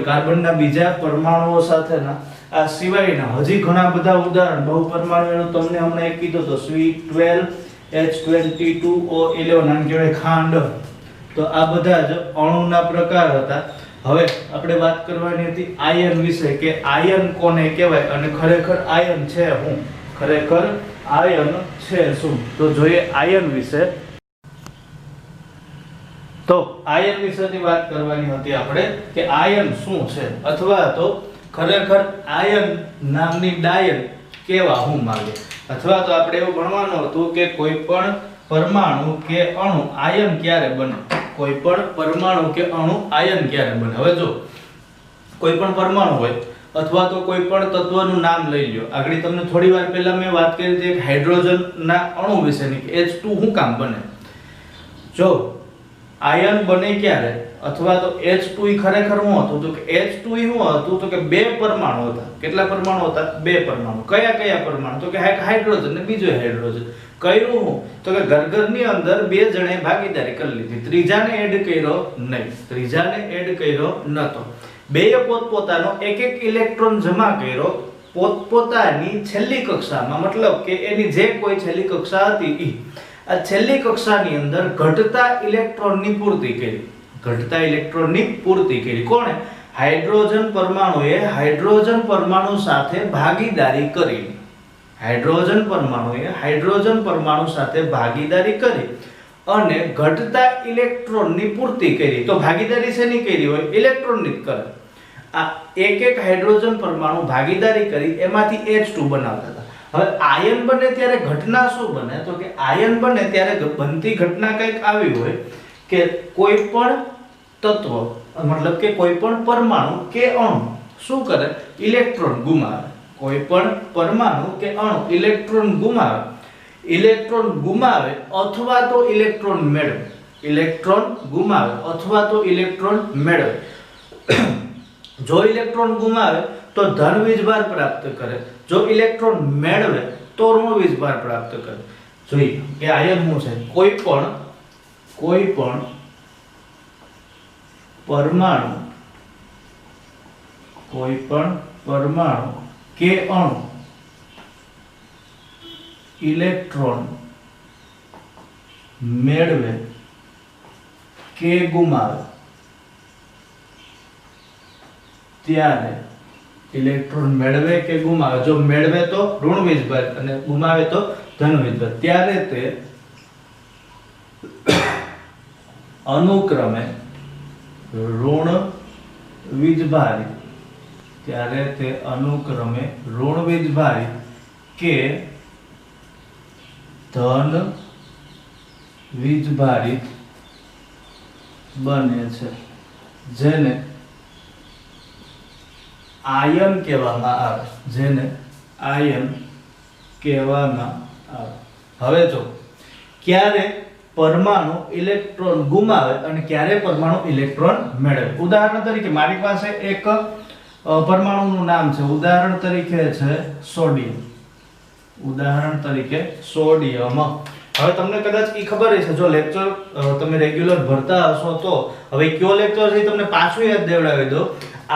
કાર્બનના બીજા પરમાણુઓ સાથેના. આ સિવાયના હજી ઘણા બધા ઉદાહરણ, બહુપરમાણુનું તમને હમણાં એક કીધું તો C12H22O11 આને કહેવાય ખાંડ. તો આ બધા જ અણુના પ્રકાર હતા. હવે આપણે વાત કરવાની હતી આયન વિશે, કે આયન કોને કહેવાય અને ખરેખર આયન છે શું? ખરેખર આયન છે શું? તો જોઈએ આયન વિશે. તો આયન વિશેની વાત કરવાની હતી આપણે, કે આયન શું છે, અથવા તો ખરેખર આયન નામની ડાયન કેવા હું માંગે, અથવા તો આપણે એવું ભણવાનું હતું કે કોઈ પણ પરમાણુ કે અણુ આયન ક્યારે બને. કોઈ પણ પરમાણુ કે અણુ આયન ક્યારે બને. હવે જો કોઈ પણ પરમાણુ હોય અથવા તો કોઈ પણ તત્વનું નામ લઈ લ્યો. આગળ તમને થોડી વાર પહેલા મેં વાત કરી હતી હાઇડ્રોજનના અણુ વિશેની, કે H2 શું કામ બને. જો આયન બને ક્યારે, અથવા તો H2 ખરેખર શું હતું, તો કે H2 શું હતું, તો કે બે પરમાણુ હતા. કેટલા પરમાણુ હતા? બે પરમાણુ. કયા કયા પરમાણુ? તો કે હાઇડ્રોજન ને બીજો હાઇડ્રોજન. કયું હું? તો કે ઘરઘરની અંદર બે જણે ભાગીદારી કરી લીધી, ત્રીજાને એડ કર્યો નહીં. ત્રીજાને એડ કર્યો નતો. બેય પોતપોતાનો એક એક ઇલેક્ટ્રોન જમા કર્યો પોતપોતાની છેલ્લી કક્ષામાં. મતલબ કે એની જે કોઈ છેલ્લી કક્ષા હતી આ છેલ્લી કક્ષાની અંદર ઘટતા ઇલેક્ટ્રોનની પૂર્તિ કરી. ઘટતા ઇલેક્ટ્રોનની પૂર્તિ કરી કોણે? હાઇડ્રોજન પરમાણુએ હાઇડ્રોજન પરમાણુ સાથે ભાગીદારી કરી. હાઇડ્રોજન પરમાણુએ હાઇડ્રોજન પરમાણુ સાથે ભાગીદારી કરી અને ઘટતા ઇલેક્ટ્રોનની પૂર્તિ કરી. તો ભાગીદારી શેની કરી હોય? ઇલેક્ટ્રોનની જ કરે. આ એક એક હાઇડ્રોજન પરમાણુ ભાગીદારી કરી એમાંથી H2 બનાવતા હતા. હવે આયન બને ત્યારે ઘટના શું બને? તો કે આયન બને ત્યારે બનતી ઘટના કંઈક આવી હોય કે કોઈ પણ તત્વ, મતલબ કે કોઈ પણ પરમાણુ કે અણુ શું કરે? ઇલેક્ટ્રોન ગુમાવે. કોઈ પણ પરમાણુ કે અણુ ઇલેક્ટ્રોન ગુમાવે. ઇલેક્ટ્રોન ગુમાવે અથવા તો ઇલેક્ટ્રોન મેળવે. ઇલેક્ટ્રોન ગુમાવે અથવા તો ઇલેક્ટ્રોન મેળવે. જો ઇલેક્ટ્રોન ગુમાવે તો ધન વીજભાર પ્રાપ્ત કરે, જો ઇલેક્ટ્રોન મેળવે તો ઋણ વીજભાર પ્રાપ્ત કરે. જોઈએ કે આયન શું છે? કોઈ પણ પરમાણુ કે અણુ ઇલેક્ટ્રોન મેળવે કે ગુમાવે ત્યારે, ઇલેક્ટ્રોન મેળવે કે ગુમાવે, જો મેળવે તો ઋણ વીજભાર અને ગુમાવે તો ધન વીજભાર, ત્યારે તે અનુક્રમે ઋણ વીજભારી, ત્યારે તે અનુક્રમે ઋણ વીજભારી કે ધન વીજભારી બને છે, જેને આયન કહેવામાં આવે. જેને આયન કહેવામાં આવે. હવે જો ક્યારે પરમાણુ ઇલેક્ટ્રોન ગુમાવે અને ક્યારે પરમાણુ ઇલેક્ટ્રોન મેળવે. ઉદાહરણ તરીકે મારી પાસે એક પરમાણુનું નામ છે, ઉદાહરણ તરીકે છે સોડિયમ. ઉદાહરણ તરીકે સોડિયમ. હવે તમને કદાચ એ ખબર હશે, જો લેક્ચર તમે રેગ્યુલર ભરતા હશો તો. હવે કયો લેક્ચર છે તમને પાછું યાદ દેવડાવી દો.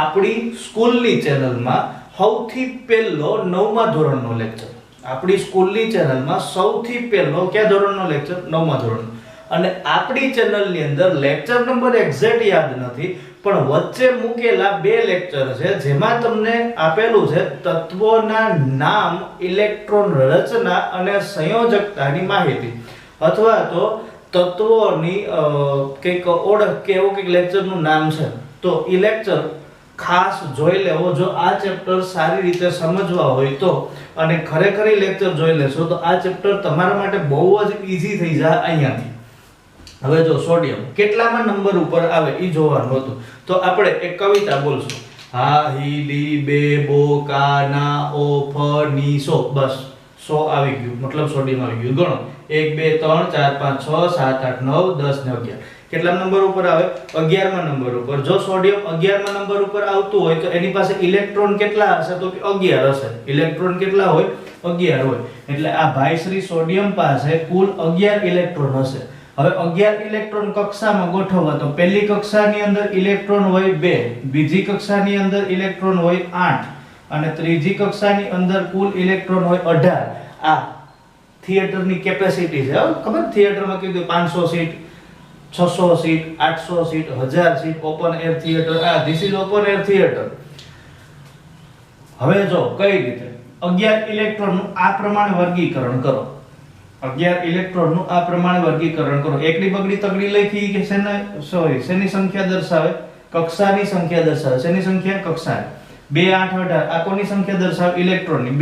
આપણી સ્કૂલની ચેનલમાં સૌથી પહેલો 9મા ધોરણનો લેક્ચર. આપણી સ્કૂલની ચેનલમાં સૌથી પહેલો કયા ધોરણનો લેક્ચર? 9મા ધોરણનો. અને આપણી ચેનલની અંદર લેક્ચર નંબર એક્ઝેક્ટ યાદ નથી, પણ વચ્ચે મૂકેલા 2 લેક્ચર છે જેમાં તમને આપેલું છે તત્વોના નામ, ઇલેક્ટ્રોન રચના અને સંયોજકતાની માહિતી, અથવા તો તત્વોની કંઈક ઓળખ કે એવું કંઈક લેક્ચરનું નામ છે. તો એ લેક્ચર ખાસ જોઈ લેવો જો આ ચેપ્ટર સારી રીતે સમજવા હોય તો. અને ખરેખર લેક્ચર જોઈ લેશો તો આ ચેપ્ટર તમારા માટે બહુ જ ઈઝી થઈ જાય અહીંયાથી. હવે જો સોડિયમ કેટલામાં નંબર ઉપર આવે ઈ જોવાનું હતું. તો આપણે એક કવિતા બોલશું. હા હી લી બે બો કા ના ઓ ફ ની સો. બસ 100 આવી ગયું, મતલબ સોડિયમ આવી ગયું. ગણો 1 2 3 4 5 6 7 8 9 10 ને 11. કેટલા નંબર ઉપર આવે? 11મા નંબર ઉપર. જો સોડિયમ 11મા નંબર ઉપર આવતું હોય તો એની પાસે ઇલેક્ટ્રોન કેટલા હશે? તો કે 11 હશે. ઇલેક્ટ્રોન કેટલા હોય? 11 હોય. એટલે આ ભાઈશ્રી સોડિયમ પાસે કુલ 11 ઇલેક્ટ્રોન હશે. હવે 11 ઇલેક્ટ્રોન કક્ષામાં ગોઠવવા તો પહેલી કક્ષાની અંદર ઇલેક્ટ્રોન હોય 2, બીજી કક્ષાની અંદર ઇલેક્ટ્રોન હોય 8 અને ત્રીજી કક્ષાની અંદર કુલ ઇલેક્ટ્રોન હોય 18. આ થિયેટરની કેપેસિટી છે. ખબર થિયેટરમાં કીધું 500 seat, 600 seat, 800 seat, 1000 seat, open air theatre. આ this is open air theatre. હવે જો કઈ રીતે 11 ઇલેક્ટ્રોનનું આ પ્રમાણે વર્ગીકરણ કરો. 11 ઇલેક્ટ્રોનનું આ પ્રમાણે વર્ગીકરણ કરો. એકડી બગડી તગડી લખી કે શેની સંખ્યા દર્શાવે? કક્ષાની સંખ્યા દર્શાવે. શેની સંખ્યા? કક્ષાની. 2 8 18 આ કોની સંખ્યા દર્શાવે? ઇલેક્ટ્રોનની.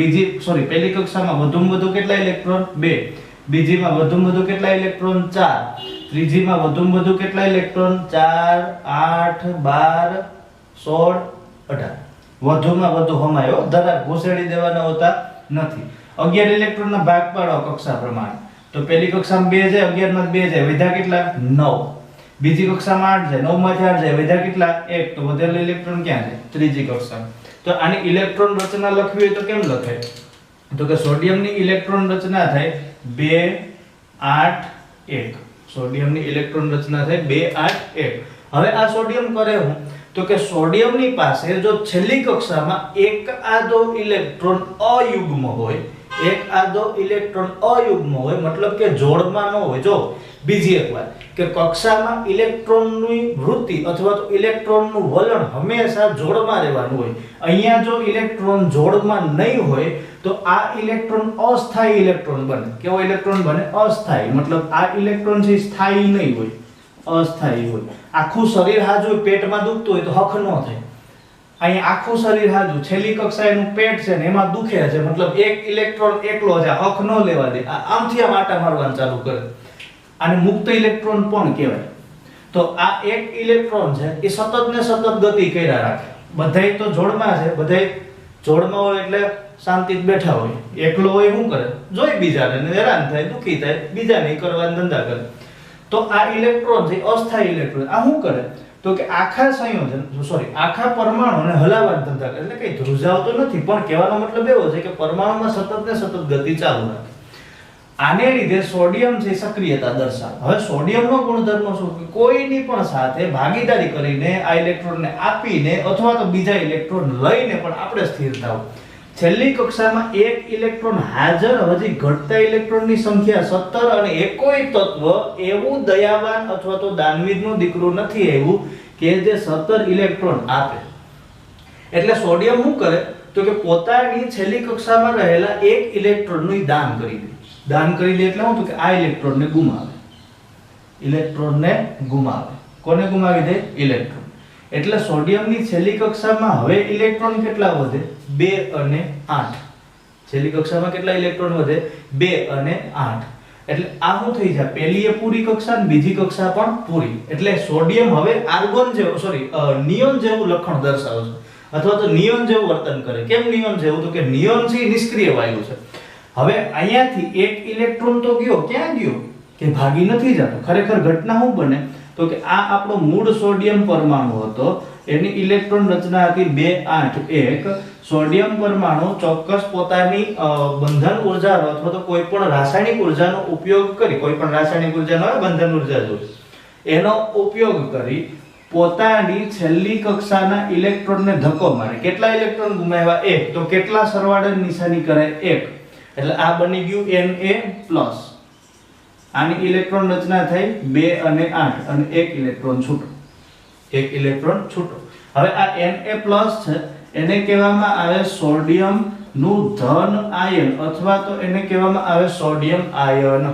પહેલી કક્ષામાં વધુમાં વધુ કેટલા ઇલેક્ટ્રોન? 2. બીજીમાં વધુમાં વધુ કેટલા ઇલેક્ટ્રોન? 4. ત્રીજીમાં વધુમાં વધુ કેટલા ઇલેક્ટ્રોન? 4 8 12 16 18. વધુમાં વધુ હમાયો, ધરા ઘૂસેડી દેવાના હોતા નથી. 11 ઇલેક્ટ્રોનના ભાગ પાડો કક્ષા પ્રમાણે. તો પહેલી કક્ષામાં 2 જાય, 11 માં 2 જાય, વધ્યા કેટલા? 9. બીજી કક્ષામાં 8 જાય, 9 માંથી 8 જાય, વધ્યા કેટલા? 1. તો વધેલો ઇલેક્ટ્રોન ક્યાં જાય? ત્રીજી કક્ષામાં. તો આની ઇલેક્ટ્રોન રચના લખવી હોય તો કેમ લખાય? તો કે સોડિયમની ઇલેક્ટ્રોન રચના થાય 2 8 1. સોડિયમની ઇલેક્ટ્રોન રચના થાય 2 8 1. હવે આ સોડિયમ કરે હું તો કે સોડિયમની પાસે જો છેલ્લી કક્ષામાં એક આધો ઇલેક્ટ્રોન અયુગ્મ હોય, એક આધો ઇલેક્ટ્રોન અયુગ્મ હોય, મતલબ કે જોડમાં ન હોય. જો બીજી એક વાત કે કક્ષામાં ઇલેક્ટ્રોનની વૃત્તિ અથવા તો ઇલેક્ટ્રોનનું વલણ હંમેશા જોડમાં રહેવાનું હોય. અહીંયા જો ઇલેક્ટ્રોન જોડમાં નહીં હોય તો આ ઇલેક્ટ્રોન અસ્થાયી ઇલેક્ટ્રોન બને. કેવો ઇલેક્ટ્રોન બને? અસ્થાયી. મતલબ આ ઇલેક્ટ્રોન છે સ્થાયી નહીં હોય, અસ્થાયી હોય. આખું શરીર હાજુ પેટમાં દુખતું હોય તો હક ન થાય. અહીંયા આખું શરીર હાજુ, છેલ્લી કક્ષાએનું પેટ છે ને એમાં દુખે છે, મતલબ એક ઇલેક્ટ્રોન એકલો છે, હક ન લેવા દે. આમથી આમ આટા મારવાનું ચાલુ કરે. આને મુક્ત ઇલેક્ટ્રોન પણ કહેવાય. તો આ એક ઇલેક્ટ્રોન છે એ સતત ને સતત ગતિ કર્યા રાખે. બધાય તો જોડમાં છે, બધાય જોડમાં હોય એટલે શાંતિથી બેઠા હોય. એકલો હોય શું કરે? જોઈ બીજાને હેરાન થાય, દુખી થાય, બીજાને કરવાના ધંધા કરે. તો આ ઇલેક્ટ્રોન છે અસ્થાયી ઇલેક્ટ્રોન. આ શું કરે? તો કે આખા પરમાણુને હલાવવાના ધંધા કરે. એટલે કઈ ધ્રુજાવતો નથી, પણ કહેવાનો મતલબ એવો છે કે પરમાણુમાં સતત ને સતત ગતિ ચાલુ રાખે. આને લીધે સોડિયમ છે સક્રિયતા દર્શાવે. હવે સોડિયમનો ગુણધર્મ શું? કોઈની પણ સાથે ભાગીદારી કરીને આ ઇલેક્ટ્રોનને આપીને અથવા તો બીજા ઇલેક્ટ્રોન લઈને પણ આપણે સ્થિર થાવ. છેલ્લી કક્ષામાં એક ઇલેક્ટ્રોન હાજર, હજી ઘટતા ઇલેક્ટ્રોનની સંખ્યા 17 અને એકોય તત્વ એવું દયાવાન અથવા તો દાનવીરનું દીકરું નથી એવું કે જે 17 ઇલેક્ટ્રોન આપે. એટલે સોડિયમ શું કરે? તો કે પોતાની છેલ્લી કક્ષામાં રહેલા એક ઇલેક્ટ્રોનનું દાન કરી દે. દાન કરી દે એટલે શું? તો કે આ ઇલેક્ટ્રોનને ગુમાવે. ઇલેક્ટ્રોનને ગુમાવે. કોને ગુમાવી દે? ઇલેક્ટ્રોન. એટલે સોડિયમની છેલ્લી કક્ષામાં હવે ઇલેક્ટ્રોન કેટલા વધે? 2 અને 8. છેલ્લી કક્ષામાં કેટલા ઇલેક્ટ્રોન વધે? 2 અને 8. એટલે આ શું થઈ જાય? પહેલી એ પૂરી કક્ષા અને બીજી કક્ષા પણ પૂરી. એટલે સોડિયમ હવે આર્ગોન જેવું નિયોન જેવું લક્ષણ દર્શાવે છે, અથવા તો નિયોન જેવું વર્તન કરે. કેમ નિયોન જેવું? તો કે નિયોન છે નિષ્ક્રિય વાયુ છે. હવે અહીંયાથી એક ઇલેક્ટ્રોન તો ગયો, ક્યાં ગયો? કે ભાગી નથી જતો. ખરેખર ઘટના શું બને? તો કે આ આપણો મૂળ સોડિયમ પરમાણુ હતો, એની ઇલેક્ટ્રોન રચના હતી 2 8 1. સોડિયમ પરમાણુ ચોક્કસ પોતાની બંધન ઉર્જાનો અથવા તો કોઈ પણ રાસાયણિક ઉર્જાનો ઉપયોગ કરી, કોઈ પણ રાસાયણિક ઉર્જાનો બંધન ઉર્જા જોઈએ, એનો ઉપયોગ કરી પોતાની છેલ્લી કક્ષાના ઇલેક્ટ્રોનને ધક્કો મારે. કેટલા ઇલેક્ટ્રોન ગુમાવ્યા? 1. તો કેટલા સરવાળાની નિશાની કરે? 1. એટલે આ બની ગયું Na+. આની ઇલેક્ટ્રોન રચના થઈ 2 અને 8 અને એક ઇલેક્ટ્રોન છૂટો. એક ઇલેક્ટ્રોન છૂટો. હવે આ Na+ છે એને કહેવામાં આવે સોડિયમ નું ધન આયન, અથવા તો એને કહેવામાં આવે સોડિયમ આયન.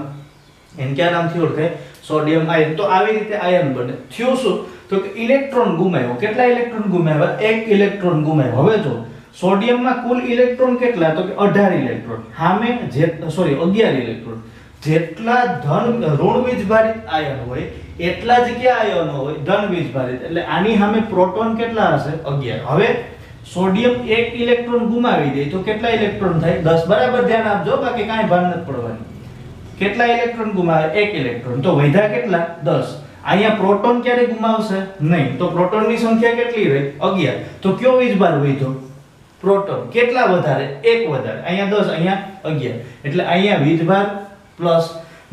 એને કયા નામથી ઓળખાય? Sodium ion. તો આવી રીતે આયન બને. થયું શું? તો કે ઇલેક્ટ્રોન ગુમાવ્યો. કેટલા ઇલેક્ટ્રોન ગુમાવ્યા? એક ઇલેક્ટ્રોન ગુમાવ્યો. હવે જો સોડિયમમાં કુલ ઇલેક્ટ્રોન કેટલા? તો કે 18 ઇલેક્ટ્રોન. સામે 11 ઇલેક્ટ્રોન. જેટલા ઋણ વીજભારિત આયન હોય એટલા જ કયા આયનો હોય ધન વીજભારિત. એટલે આની સામે પ્રોટોન કેટલા હશે 11. હવે સોડિયમ એક ઇલેક્ટ્રોન ગુમાવી દે તો કેટલા ઇલેક્ટ્રોન થાય 10. બરાબર ધ્યાન આપજો, બાકી કાંઈ ભાન નથી પડવાની. કેટલા ઇલેક્ટ્રોન ગુમાવે 1 ઇલેક્ટ્રોન, તો વધ્યા કેટલા 10. અહીંયા પ્રોટોન ક્યારે ગુમાવશે નહીં, તો પ્રોટોનની સંખ્યા કેટલી રહી 11. તો કયો વીજભાર વધ્યો પ્રોટોન. કેટલા વધારે 1 વધારે. અહીંયા 10 અહીંયા 11. એટલે અહીંયા વીજભાર પ્લસ.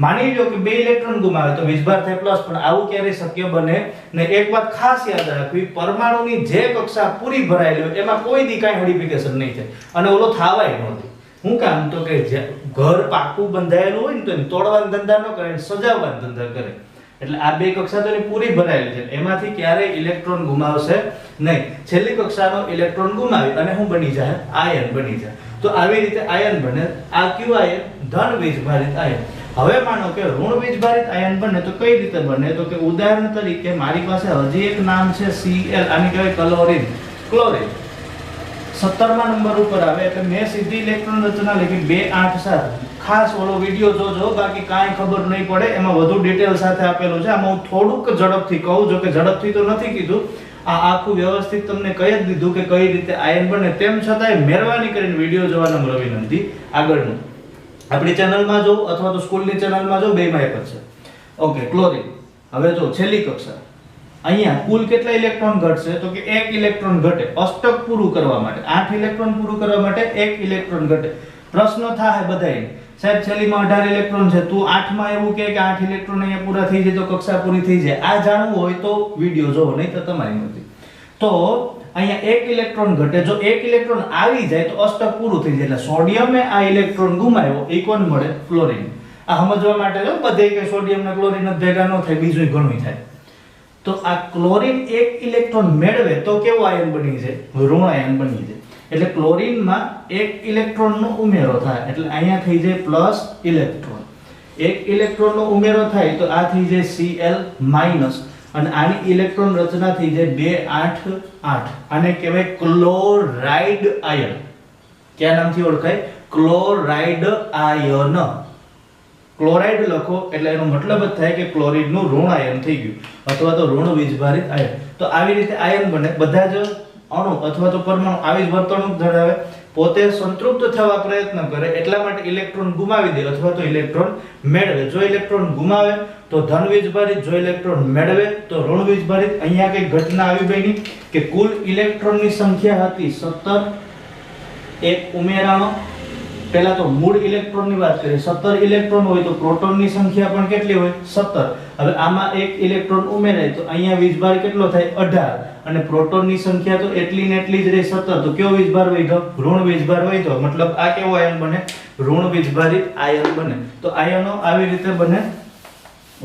માની લો કે 2 ઇલેક્ટ્રોન ગુમાવે તો વીજભાર થાય પ્લસ, પણ આવું ક્યારે શક્ય બને ને. એક વાત ખાસ યાદ રાખવી, પરમાણુની જે કક્ષા પૂરી ભરાયેલી હોય એમાં કોઈ દી કાંઈ મોડિફિકેશન નહીં થાય અને ઓલો થાવાય નહોતી. હું કામ તો કે ઘર પાકું બંધાયેલું હોય ને તો તોડવાનો ધંધા ન કરે, સજાવવાનો ધંધા કરે. એટલે આ બે કક્ષા તો પૂરી ભરાયેલી છે, એમાંથી ક્યારેય ઇલેક્ટ્રોન ગુમાવશે નહીં. છેલ્લી કક્ષાનો ઇલેક્ટ્રોન ગુમાવી અને શું બની જાય આયન બની જાય. તો આવી રીતે આયન બને. આ કયું આયન ધન વીજભારિત આયન. હવે માનો કે ઋણ વીજભારિત આયન બને તો કઈ રીતે બને, તો કે ઉદાહરણ તરીકે મારી પાસે હજી એક નામ છે Cl, આને કહેવાય ક્લોરીન. ક્લોરીન 17મા નંબર ઉપર આવે એટલે મેં સીધી ઇલેક્ટ્રોન રચના લખી 2 8 7. ખાસ ઓલો વિડિયો જોજો, બાકી કાંઈ ખબર નહીં પડે, એમાં વધુ ડિટેલ સાથે આપેલું છે. આમાં હું થોડુંક ઝડપથી કહું, જો કે ઝડપથી તો નથી કીધું, આ આખું વ્યવસ્થિત તમને કહી જ દીધું કે કઈ રીતે આયન બને. તેમ છતાંય મહેરબાની કરીને વિડિયો જોવાનો મારો વિનંતી. આગળનું આપણી ચેનલમાં જો અથવા તો સ્કૂલની ચેનલમાં જો, બેમાં એક જ છે. Okay, chlorine. હવે જો છેલ્લી કક્ષા, અહીંયા કુલ કેટલા ઇલેક્ટ્રોન ઘટશે, તો કે 1 ઇલેક્ટ્રોન ઘટે. અષ્ટક પૂરું કરવા માટે 8 ઇલેક્ટ્રોન પૂરું કરવા માટે 1 ઇલેક્ટ્રોન ઘટે. પ્રશ્ન થાય બધાય, સાહેબ છેલ્લીમાં 18 ઇલેક્ટ્રોન છે, તું 8 માં એવું કે 8 ઇલેક્ટ્રોન અહીંયા પૂરા થઈ જાય તો કક્ષા પૂરી થઈ જાય. આ જાણવું હોય તો વિડિયો જોવો, નહીં તો તમારી મરજી. તો અહીંયા 1 ઇલેક્ટ્રોન ઘટે. જો 1 ઇલેક્ટ્રોન આવી જાય તો અષ્ટક પૂરું થઈ જાય. એટલે સોડિયમે આ ઇલેક્ટ્રોન ગુમાવ્યો, એ કોણ મળે ક્લોરીન. આ સમજવા માટે જો બધે કે સોડિયમ ને ક્લોરીન જ ભેગા ન થાય, બીજું ઘણું થાય. તો આ ક્લોરીન 1 ઇલેક્ટ્રોન મેળવે તો કેવો આયન બની જાય ઋણ આયન બની જાય. એટલે ક્લોરીનમાં 1 ઇલેક્ટ્રોનનો ઉમેરો થાય એટલે અહીંયા થઈ જાય પ્લસ ઇલેક્ટ્રોન. 1 ઇલેક્ટ્રોનનો ઉમેરો થાય તો આ થઈ જાય Cl માઈનસ, અને આની ઇલેક્ટ્રોન રચના થઈ જાય 2 8 8. આને કહેવાય ક્લોરાઇડ આયન. કયા નામથી ઓળખાય? Chloride ion. ક્લોરાઇડ લખો એટલે એનો મતલબ જ થાય કે ક્લોરીનનું ઋણ આયન થઈ ગયું, અથવા તો ઋણ વીજભારિત આયન. તો આવી રીતે આયન બને. બધા જ અણુ અથવા તો પરમાણુ આવી જ વર્તણૂક ધરાવે, પોતે સંતૃપ્ત થવા પ્રયત્ન કરે, એટલા માટે ઇલેક્ટ્રોન ગુમાવી દે અથવા તો ઇલેક્ટ્રોન મેળવે. જો ઇલેક્ટ્રોન ગુમાવે તો ધન વીજભારિત, જો ઇલેક્ટ્રોન મેળવે તો ઋણ વીજભારિત. અહીંયા કઈ ઘટના આવી બની કે કુલ ઇલેક્ટ્રોનની સંખ્યા હતી 17, એક ઉમેરાણો. પહેલા તો મૂળ ઇલેક્ટ્રોનની વાત કરીએ, 17 ઇલેક્ટ્રોન હોય તો પ્રોટોનની સંખ્યા પણ કેટલી હોય 17. હવે આમાં એક ઇલેક્ટ્રોન ઉમેરાય તો અહીંયા વીજભાર કેટલો થાય 18, અને પ્રોટોનની સંખ્યા તો એટલી ને એટલી જ રહી 17. તો કયો વીજભાર વધ્યો? ઋણ વીજભાર વધ્યો. મતલબ આ કેવો આયન બને? ઋણ વીજભારિત આયન બને. તો આયનો આવી રીતે બને.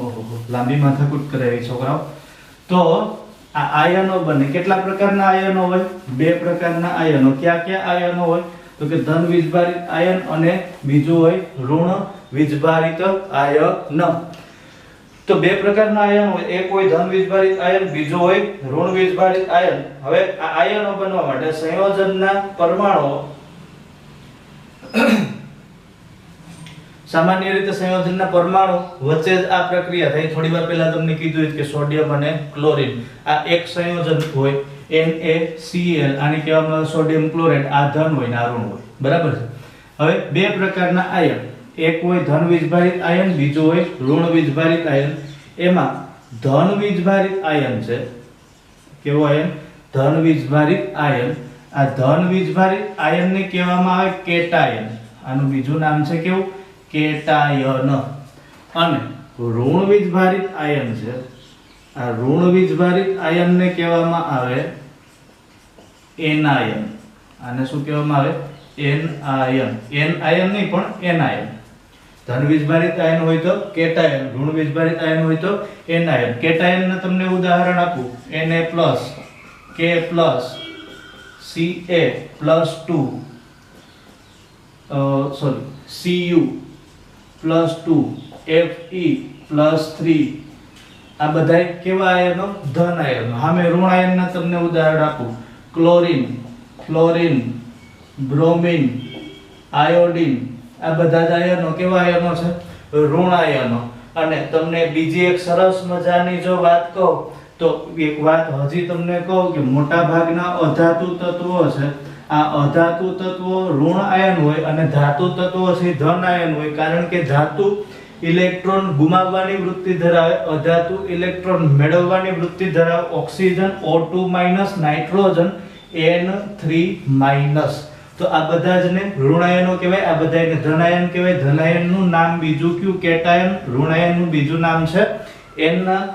ઓહો, લાંબી માથાકૂટ કરાવી છોકરાઓ. તો આ આયનો બને. કેટલા પ્રકારના આયનો હોય? 2 પ્રકારના આયનો. કયા કયા આયનો હોય? તો કે ધન વીજભારિત આયન અને બીજું હોય ઋણ વીજભારિત આયન. તો 2 પ્રકારના આયન હોય, એક હોય ધન વીજભારિત આયન, બીજું હોય ઋણ વીજભારિત આયન. હવે આ આયનો બનવા માટે સંયોજનના પરમાણુઓ, સામાન્ય રીતે સંયોજનના પરમાણુ વચ્ચે જ આ પ્રક્રિયા થાય. થોડી વાર પહેલા તમને કીધું કે સોડિયમ અને ક્લોરીન આ એક સંયોજન હોય, NaCl. આને કહેવામાં આવે સોડિયમ ક્લોરાઇડ. આ ધન હોય ને આ ઋણ હોય, બરાબર છે. હવે 2 પ્રકારના આયન, એક હોય ધન વીજભારિત આયન, બીજું હોય ઋણ વીજભારિત આયન. એમાં ધન વીજભારિત આયન છે. કેવો આયન? ધન વીજભારિત આયન. આ ધન વીજભારિત આયનને કહેવામાં આવે કેટાયન. આનું બીજું નામ છે કેવું? કેટાયન. અને ઋણ વીજભારિત આયન છે. આ ઋણ વીજભારિત આયનને કહેવામાં આવે એનાયન. આને શું કહેવામાં આવે? એનાયન. એનાયન નહીં પણ એનાયન. ધન વીજભારિત આયન હોય તો કેટાયન, ઋણ વીજભારિત આયન હોય તો એનાયન. કેટાયનને તમને ઉદાહરણ આપું, Na+, K+, Ca+2, Cu+2, Fe+3. આ બધા કેવા આયનો? ધન આયનો. સામે ઋણ આયનના તમને ઉદાહરણ આપું, ક્લોરીન, ફ્લોરીન, બ્રોમીન, આયોડીન. આ બધા જ આયનો કેવા આયનો છે? ઋણ આયનો. અને તમને બીજી એક સરસ મજાની જો વાત કહું તો એક વાત હજી તમને કહું કે મોટા ભાગના અધાતુ તત્વો છે, આ અધાતુ તત્વો ઋણ આયન હોય અને ધાતુ તત્વો છે ધન આયન હોય. કારણ કે ધાતુ ઇલેક્ટ્રોન ગુમાવવાની વૃત્તિ ધરાવે, અધાતુ ઇલેક્ટ્રોન મેળવવાની વૃત્તિ ધરાવે. Oxygen O2- nitrogen N3-. તો આ બધા જ ને ઋણાયનો કહેવાય, આ બધાને ધનાયન કહેવાય. ધનાયનનું નામ બીજું કયું? કેટાયન. ઋણાયનનું બીજું નામ છે એનાયન.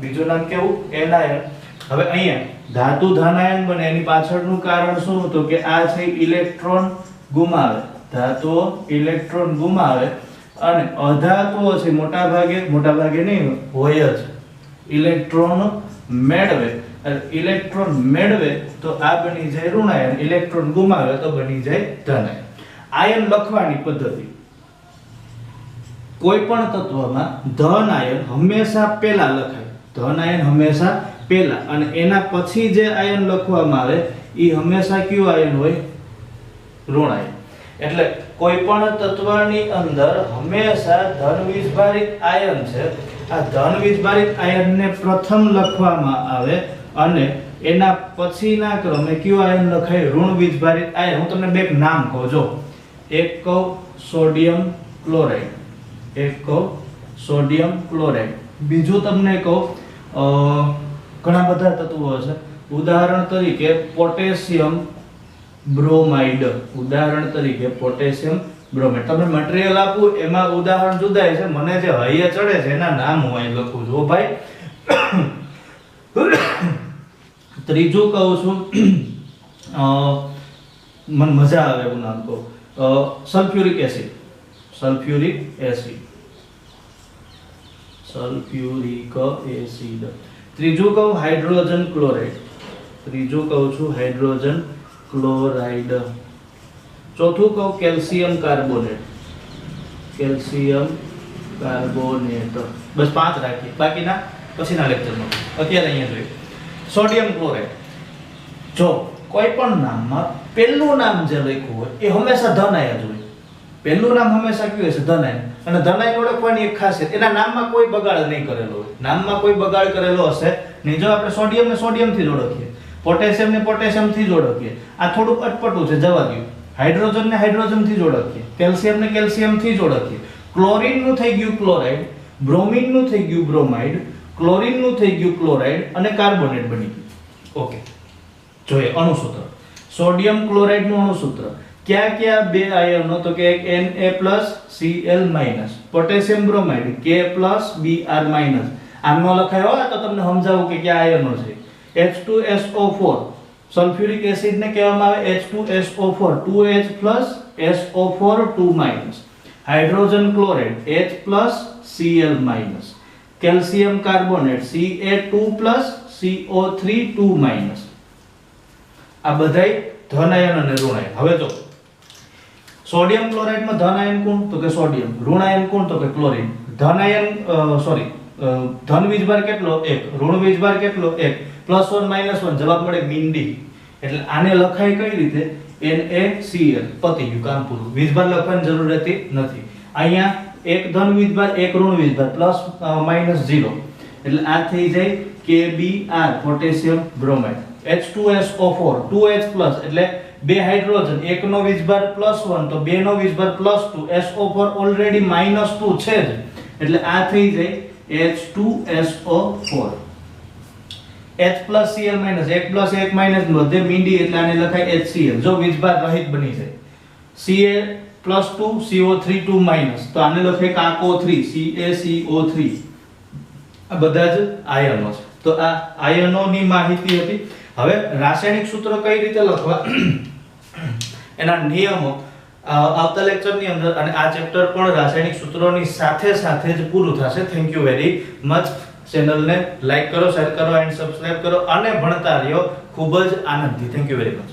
બીજું નામ કેવું? એનાયન. હવે અહીંયા ધાતુ ધનાયન બને એની પાછળનું કારણ શું? તો કે આ છે ઇલેક્ટ્રોન ગુમાવે, ધાતુઓ ઇલેક્ટ્રોન ગુમાવે અને અધાતુઓ છે મોટા ભાગે નહીં હોય જ ઇલેક્ટ્રોન મેળવે. ઇલેક્ટ્રોન મેળવે તો આ બની જાય ઋણાયન, ઇલેક્ટ્રોન ગુમાવે તો બની જાય ધનાયન. આયન લખવાની પદ્ધતિ. કોઈ પણ તત્વમાં ધન આયન હંમેશા પહેલા લખાય, ધન આયન હંમેશા પહેલા, અને એના પછી જે આયન લખવામાં આવે એ હંમેશા કયું આયન હોય? ઋણાયન. એટલે કોઈ પણ તત્વની અંદર હંમેશા ધન વીજભારિત આયન છે. આ ધન વીજભારિત આયનને પ્રથમ લખવામાં આવે અને એના પછીના ક્રમે કયું આયન લખાય? ઋણ વીજભારિત આયન. હું તમને બે નામ કહું. જો એક કહું સોડિયમ ક્લોરાઇડ, એક કહું સોડિયમ ક્લોરાઇડ. બીજું તમને કહું ઘણા બધા તત્વો છે. ઉદાહરણ તરીકે પોટેશિયમ બ્રોમાઇડ. ઉદાહરણ તરીકે પોટેશિયમ બ્રોમાઇડ. તમને મટીરીયલ આપું એમાં ઉદાહરણ જુદા છે, મને જે હૈયે ચડે છે એના નામ હું અહીં લખું છું ભાઈ. ત્રીજું કહું છું, મને મજા આવે એવું નામ કહું, sulphuric acid. Sulphuric acid, sulphuric acid. ત્રીજું કહું હાઇડ્રોજન ક્લોરાઇડ. ત્રીજું કહું છું હાઇડ્રોજન ક્લોરાઇડ. ચોથું કહું કેલ્શિયમ કાર્બોનેટ. Calcium carbonate. બસ 5 રાખીએ, બાકીના પછીના લેક્ચરમાં. અત્યારે અહીંયા જોઈએ સોડિયમ ક્લોરાઇડ. જો કોઈ પણ નામમાં પહેલું નામ જે લખ્યું હોય એ હંમેશા ધન આયન હોય. પહેલું નામ હંમેશા કયું હશે? ધન આયન. અને ધન આયન ઓળખવાની એક ખાસિયત, એના નામમાં કોઈ બગાડ નહીં કરેલો હોય. નામમાં કોઈ બગાડ કરેલો હશે નહીં. જો આપણે સોડિયમને સોડિયમથી જ ઓળખીએ, પોટેશિયમને પોટેશિયમથી જ ઓળખીએ, આ થોડુંક અટપટું છે, જવા દો. હાઇડ્રોજનને હાઇડ્રોજનથી જ ઓળખીએ, કેલ્શિયમને કેલ્શિયમથી જ ઓળખીએ. ક્લોરીનનું થઈ ગયું ક્લોરાઇડ, બ્રોમિનનું થઈ ગયું બ્રોમાઇડ, ક્લોરીનનું થઈ ગયું ક્લોરાઇડ અને કાર્બોનેટ બની ગયું. ઓકે, જોઈએ અણુસૂત્ર. સોડિયમ ક્લોરાઇડનું અણુસૂત્ર. ક્યાં ક્યાં બે આયનો? તો કે એક Na+Cl-. Potassium bromide K+Br-. આમ ન લખાયો હોય તો તમને સમજાવું કે કયા આયનો છે. H2SO4. સલ્ફ્યુરિક એસિડ ને કહેવામાં આવે H2SO4, 2H+SO4 2-. Hydrogen chloride H+Cl-. Calcium carbonate Ca2+CO3 2-. આ બધાય ધન આયન અને ઋણ આયન. હવે જો સોડિયમ ક્લોરાઇડમાં ધન આયન કોણ? તો કે સોડિયમ. ઋણ આયન કોણ? તો કે ક્લોરીન. ધન આયન ધન વીજભાર કેટલો? 1. ઋણ વીજભાર કેટલો? 1. +1 -1 જવાબ મળે મીંડી. એટલે આને લખાય કઈ રીતે? NaCl. પતી ગયું, કામ પૂરું. વીજભાર લખવાની જરૂર રહેતી નથી. અહીંયા એક ધન વીજભાર, એક ઋણ વીજભાર, +-0. એટલે આ થઈ જાય KBr, potassium bromide. H2SO4, 2H+, એટલે બે હાઇડ્રોજન, એકનો વીજભાર +1 તો બેનો વીજભાર +2. SO4 ઓલરેડી -2 છે જ, એટલે આ થઈ જાય H2SO4. H+Cl-, 1+1- બધે મીંડી એટલે આને લખાય HCl. જો વીજભાર રહિત બની જાય. Ca+2 CO3 2-. તો આને લખાય કાકો3, CaCO3. આ બધા જ આયનો છે. તો આ આયનોની માહિતી હતી. હવે રાસાયણિક સૂત્ર કઈ રીતે લખવા એના નિયમો આવતા લેક્ચરની અંદર, અને આ ચેપ્ટર પણ રાસાયણિક સૂત્રોની સાથે સાથે જ પૂરું થશે. Thank you very much. ચેનલને લાઈક કરો, શેર કરો એન્ડ સબસ્ક્રાઇબ કરો અને ભણતા રહ્યો ખૂબ જ આનંદથી. Thank you very much.